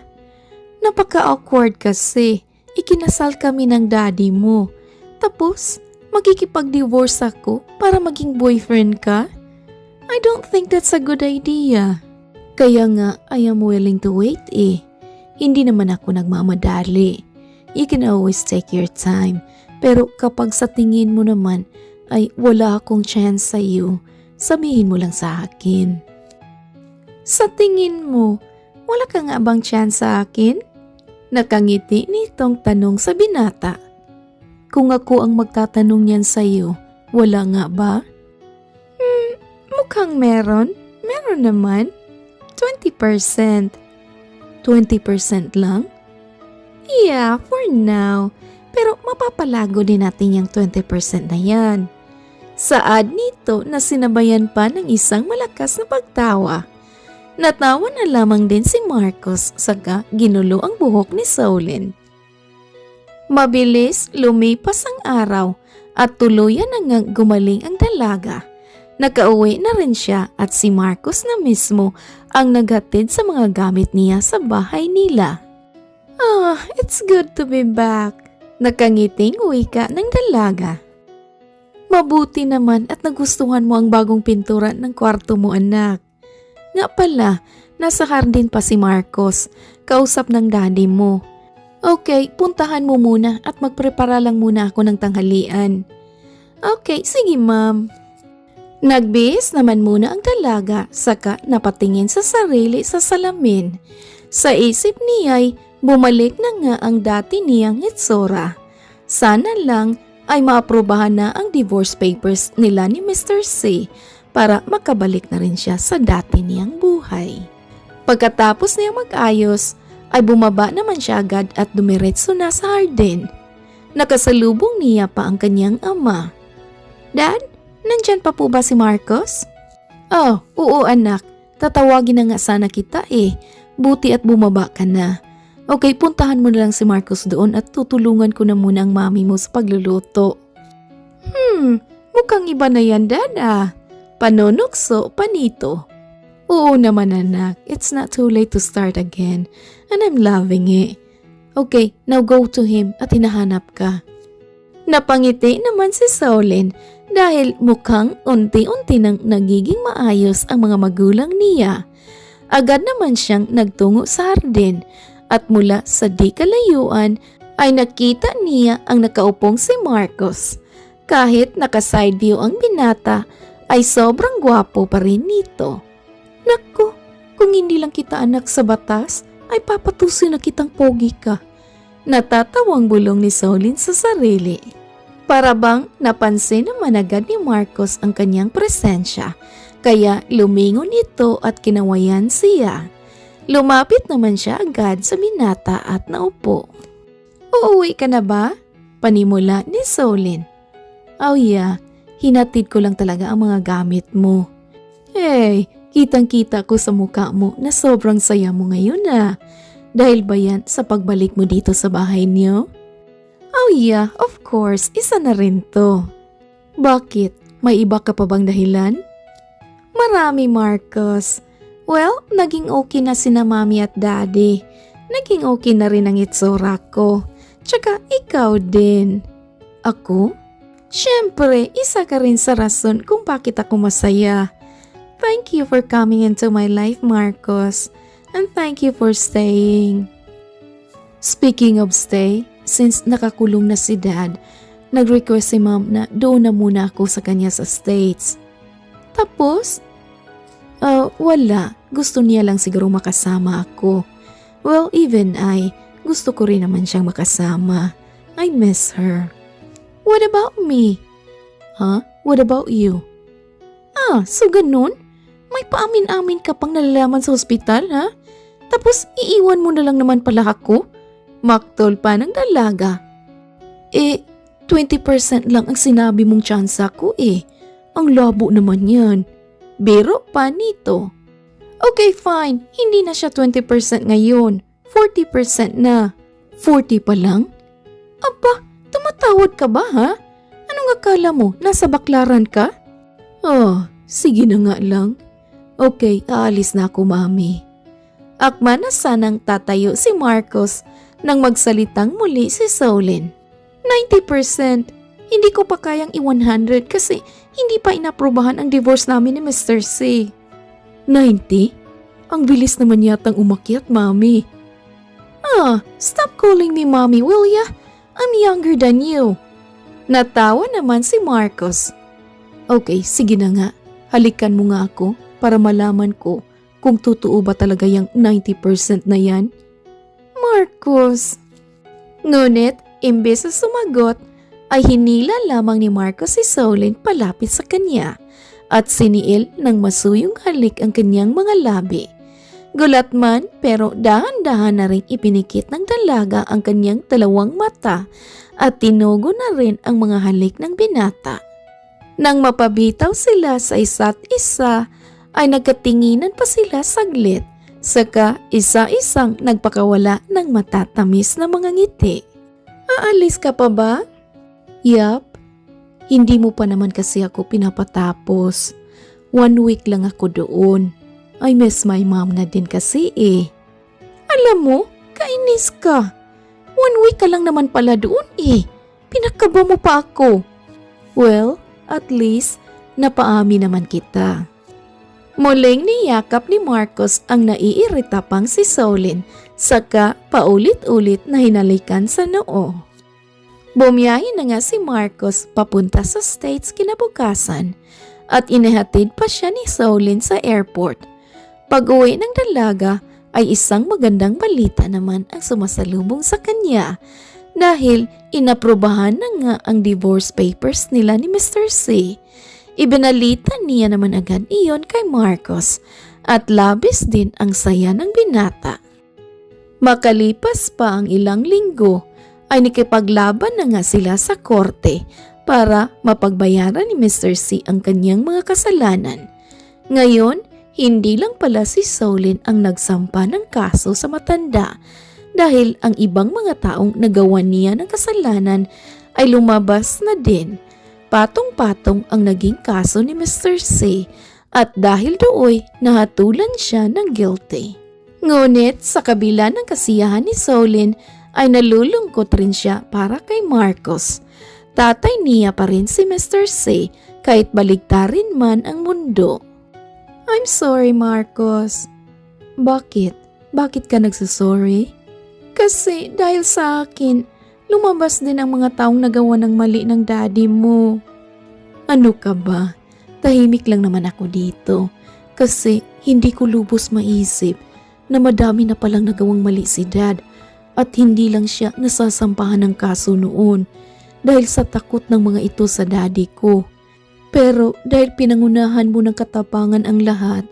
Napaka-awkward kasi. Ikinasal kami ng daddy mo. Tapos, magkikipag-divorce ako para maging boyfriend ka? I don't think that's a good idea. Kaya nga, I am willing to wait eh. Hindi naman ako nagmamadali. You can always take your time. Pero kapag sa tingin mo naman ay wala akong chance sa iyo, sabihin mo lang sa akin. Sa tingin mo, wala ka nga bang chance sa akin? Nakangiti nitong tanong sa binata. Kung ako ang magtatanong niyan sa iyo, wala nga ba? Mukhang meron. Meron naman. 20%. 20% lang? Yeah, for now. Pero mapapalago din natin yung 20% na yan. Saad nito na sinabayan pa ng isang malakas na pagtawa. Natawa na lamang din si Marcos saka ginulo ang buhok ni Solin. Mabilis lumipas ang araw at tuluyan na ngang gumaling ang dalaga. Nakauwi na rin siya at si Marcos na mismo ang naghatid sa mga gamit niya sa bahay nila. It's good to be back. Nakangiting wika ng dalaga. Mabuti naman at nagustuhan mo ang bagong pintura ng kwarto mo, anak. Nga pala, nasa hardin pa si Marcos, kausap ng daddy mo. Okay, puntahan mo muna at magprepara lang muna ako ng tanghalian. Okay, sige ma'am. Nagbihis naman muna ang dalaga saka napatingin sa sarili sa salamin. Sa isip niya'y bumalik na nga ang dati niyang itsura. Sana lang ay maaprobahan na ang divorce papers nila ni Mr. C para makabalik na rin siya sa dati niyang buhay. Pagkatapos niyang mag-ayos ay bumaba naman siya agad at dumiretso na sa hardin. Nakasalubong niya pa ang kanyang ama. Dad? Nandyan pa po ba si Marcos? Oh, oo anak. Tatawagin na nga sana kita eh. Buti at bumaba ka na. Okay, puntahan mo na lang si Marcos doon at tutulungan ko na muna ang mami mo sa pagluluto. Mukhang iba na yan, Dad ah. Panonokso, panito. Oo naman anak, it's not too late to start again and I'm loving it. Okay, now go to him at hinahanap ka. Napangiti naman si Solin dahil mukhang unti-unti nang nagiging maayos ang mga magulang niya. Agad naman siyang nagtungo sa hardin at mula sa di kalayuan ay nakita niya ang nakaupong si Marcos. Kahit naka-side view ang binata ay sobrang gwapo pa rin nito. Naku, kung hindi lang kita anak sa batas ay papatusin na kitang pogi ka. Natatawang bulong ni Solin sa sarili. Para bang napansin naman agad ni Marcos ang kanyang presensya, kaya lumingon ito at kinawayan siya. Lumapit naman siya agad sa binata at naupo. Uuwi ka na ba? Panimula ni Solin. Oh yeah, hinatid ko lang talaga ang mga gamit mo. Hey, kitang-kita ko sa mukha mo na sobrang saya mo ngayon ah. Dahil ba yan sa pagbalik mo dito sa bahay niyo? Oh yeah, of course, isa na rin to. Bakit? May iba ka pa bang dahilan? Marami, Marcos. Well, naging okay na sina mami at daddy. Naging okay na rin ang itsura ko. Tsaka ikaw din. Ako? Siyempre, isa ka rin sa rason kung bakit ako masaya. Thank you for coming into my life, Marcos. And thank you for staying. Speaking of stay, since nakakulong na si Dad, nag-request si Mom na doon na muna ako sa kanya sa States. Tapos? Wala. Gusto niya lang siguro makasama ako. Well, even gusto ko rin naman siyang makasama. I miss her. What about me? Huh? What about you? So ganun? May paamin-amin ka pang nalalaman sa ospital, ha? Tapos iiwan mo na lang naman pala ako? Maktol pa ng dalaga. 20% lang ang sinabi mong tsansa ko eh. Ang labo naman yan. Biro pa nito. Okay, fine. Hindi na siya 20% ngayon. 40% na. 40 pa lang? Aba, tumatawad ka ba ha? Anong akala mo? Nasa baklaran ka? Sige na nga lang. Okay, aalis na ako, Mami. Akma na sanang tatayo si Marcos nang magsalitang muli si Solin. 90%. Hindi ko pa kayang i-100 kasi hindi pa inaprubahan ang divorce namin ni Mr. C. 90? Ang bilis naman yatang umakyat, Mami. Stop calling me Mommy, will ya? I'm younger than you. Natawa naman si Marcos. Okay, sige na nga. Halikan mo nga ako para malaman ko kung totoo ba talaga yung 90% na yan. Marcos. Ngunit, imbes na sumagot, ay hinila lamang ni Marcos si Solin palapit sa kanya at siniil ng masuyong halik ang kanyang mga labi. Gulat man pero dahan-dahan na rin ipinikit ng dalaga ang kanyang dalawang mata at tinugo na rin ang mga halik ng binata. Nang mapabitaw sila sa isa't isa, ay nagkatinginan pa sila saglit, saka isa-isang nagpakawala ng matatamis na mga ngiti. Aalis ka pa ba? Yap. Hindi mo pa naman kasi ako pinapatapos. 1 week lang ako doon. I miss my mom na din kasi eh. Alam mo, kainis ka. 1 week ka lang naman pala doon eh. Pinakaba mo pa ako. Well, at least, napaami naman kita. Muling niyakap ni Marcos ang naiirita pang si Solin, saka paulit-ulit na hinalikan sa noo. Bumiyahe na nga si Marcos papunta sa States kinabukasan at inihatid pa siya ni Solin sa airport. Pag-uwi ng dalaga ay isang magandang balita naman ang sumasalubong sa kanya dahil inaprubahan na nga ang divorce papers nila ni Mr. C. Ibinalita niya naman agad iyon kay Marcos at labis din ang saya ng binata. Makalipas pa ang ilang linggo ay nakipaglaban na nga sila sa korte para mapagbayaran ni Mr. C ang kanyang mga kasalanan. Ngayon, hindi lang pala si Solin ang nagsampa ng kaso sa matanda dahil ang ibang mga taong nagawa niya ng kasalanan ay lumabas na din. Patong-patong ang naging kaso ni Mr. C at dahil dooy nahatulan siya ng guilty. Ngunit sa kabila ng kasiyahan ni Solin ay nalulungkot rin siya para kay Marcos. Tatay niya pa rin si Mr. C kahit baligtarin man ang mundo. I'm sorry, Marcos. Bakit? Bakit ka nagsasorry? Kasi dahil sa akin, lumabas din ang mga taong nagawa ng mali ng daddy mo. Ano ka ba? Tahimik lang naman ako dito. Kasi hindi ko lubos maisip na madami na palang nagawang mali si dad at hindi lang siya nasasampahan ng kaso noon dahil sa takot ng mga ito sa daddy ko. Pero dahil pinangunahan mo ng katapangan ang lahat,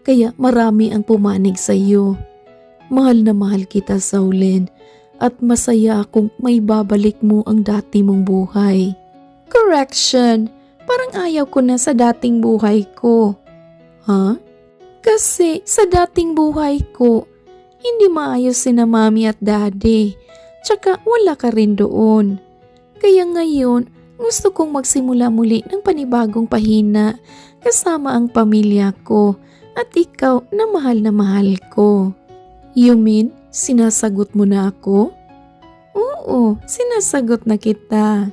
kaya marami ang pumanig sa iyo. Mahal na mahal kita, Solin, at masaya akong may babalik mo ang dati mong buhay. Correction, parang ayaw ko na sa dating buhay ko. Ha? Kasi sa dating buhay ko, hindi maayos sina mami at daddy, tsaka wala ka rin doon. Kaya ngayon, gusto kong magsimula muli ng panibagong pahina kasama ang pamilya ko at ikaw na mahal ko. You mean, sinasagot mo na ako? Oo, sinasagot na kita.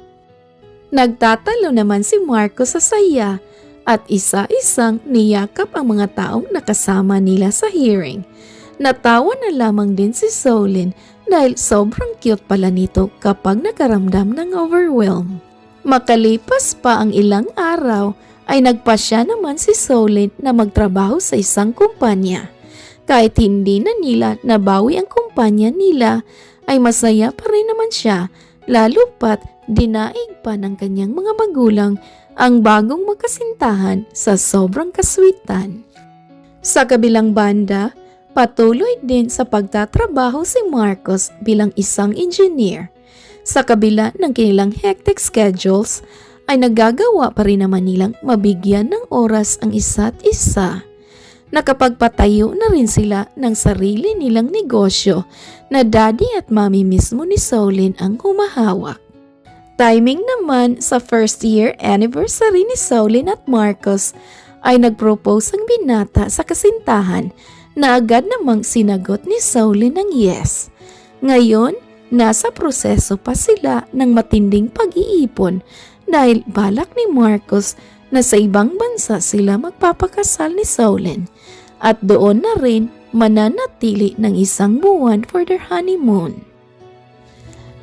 Nagtatalo naman si Marcos sa saya at isa-isang niyakap ang mga taong nakasama nila sa hearing. Natawa na lamang din si Solin dahil sobrang cute pala nito kapag nakaramdam ng overwhelm. Makalipas pa ang ilang araw ay nagpasya naman si Solin na magtrabaho sa isang kumpanya. Kahit hindi na nila nabawi ang kumpanya nila, ay masaya pa rin naman siya lalo pat dinaig pa ng kanyang mga magulang ang bagong magkasintahan sa sobrang kaswitan. Sa kabilang banda, patuloy din sa pagtatrabaho si Marcos bilang isang engineer. Sa kabila ng kanilang hectic schedules, ay nagagawa pa rin naman nilang mabigyan ng oras ang isa't isa. Nakapagpatayo na rin sila ng sarili nilang negosyo na daddy at mommy mismo ni Solen ang humahawak. Timing naman sa first year anniversary ni Solen at Marcos ay nagpropose ang binata sa kasintahan na agad namang sinagot ni Solen ng yes. Ngayon, nasa proseso pa sila ng matinding pag-iipon dahil balak ni Marcos na sa ibang bansa sila magpapakasal ni Solen at doon na rin mananatili ng 1 buwan for their honeymoon.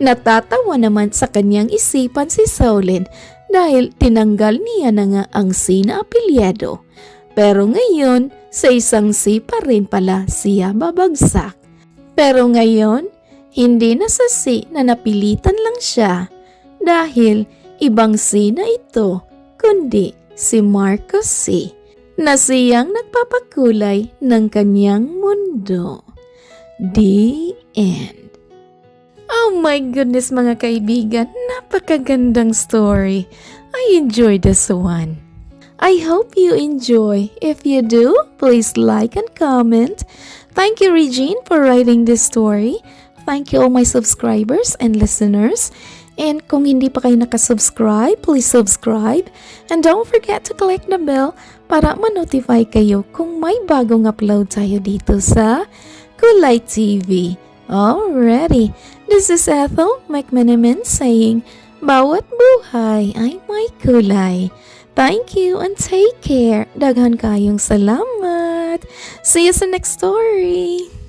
Natatawa naman sa kanyang isipan si Solen dahil tinanggal niya na nga ang C na apelyido. Pero ngayon, sa isang C pa rin pala siya babagsak. Pero ngayon, hindi na sa C na napilitan lang siya dahil ibang C na ito, kundi si Marcos C na siyang nagpapakulay ng kanyang mundo. The end. Oh my goodness mga kaibigan, napakagandang story. I enjoyed this one. I hope you enjoy. If you do, please like and comment. Thank you Regine for writing this story. Thank you all my subscribers and listeners. And kung hindi pa kayo nakasubscribe, please subscribe. And don't forget to click the bell para ma-notify kayo kung may bagong upload tayo dito sa Kulay TV. Alrighty, this is Ethel McMenamin saying, bawat buhay ay may kulay. Thank you and take care. Daghan kayong salamat. See you sa next story.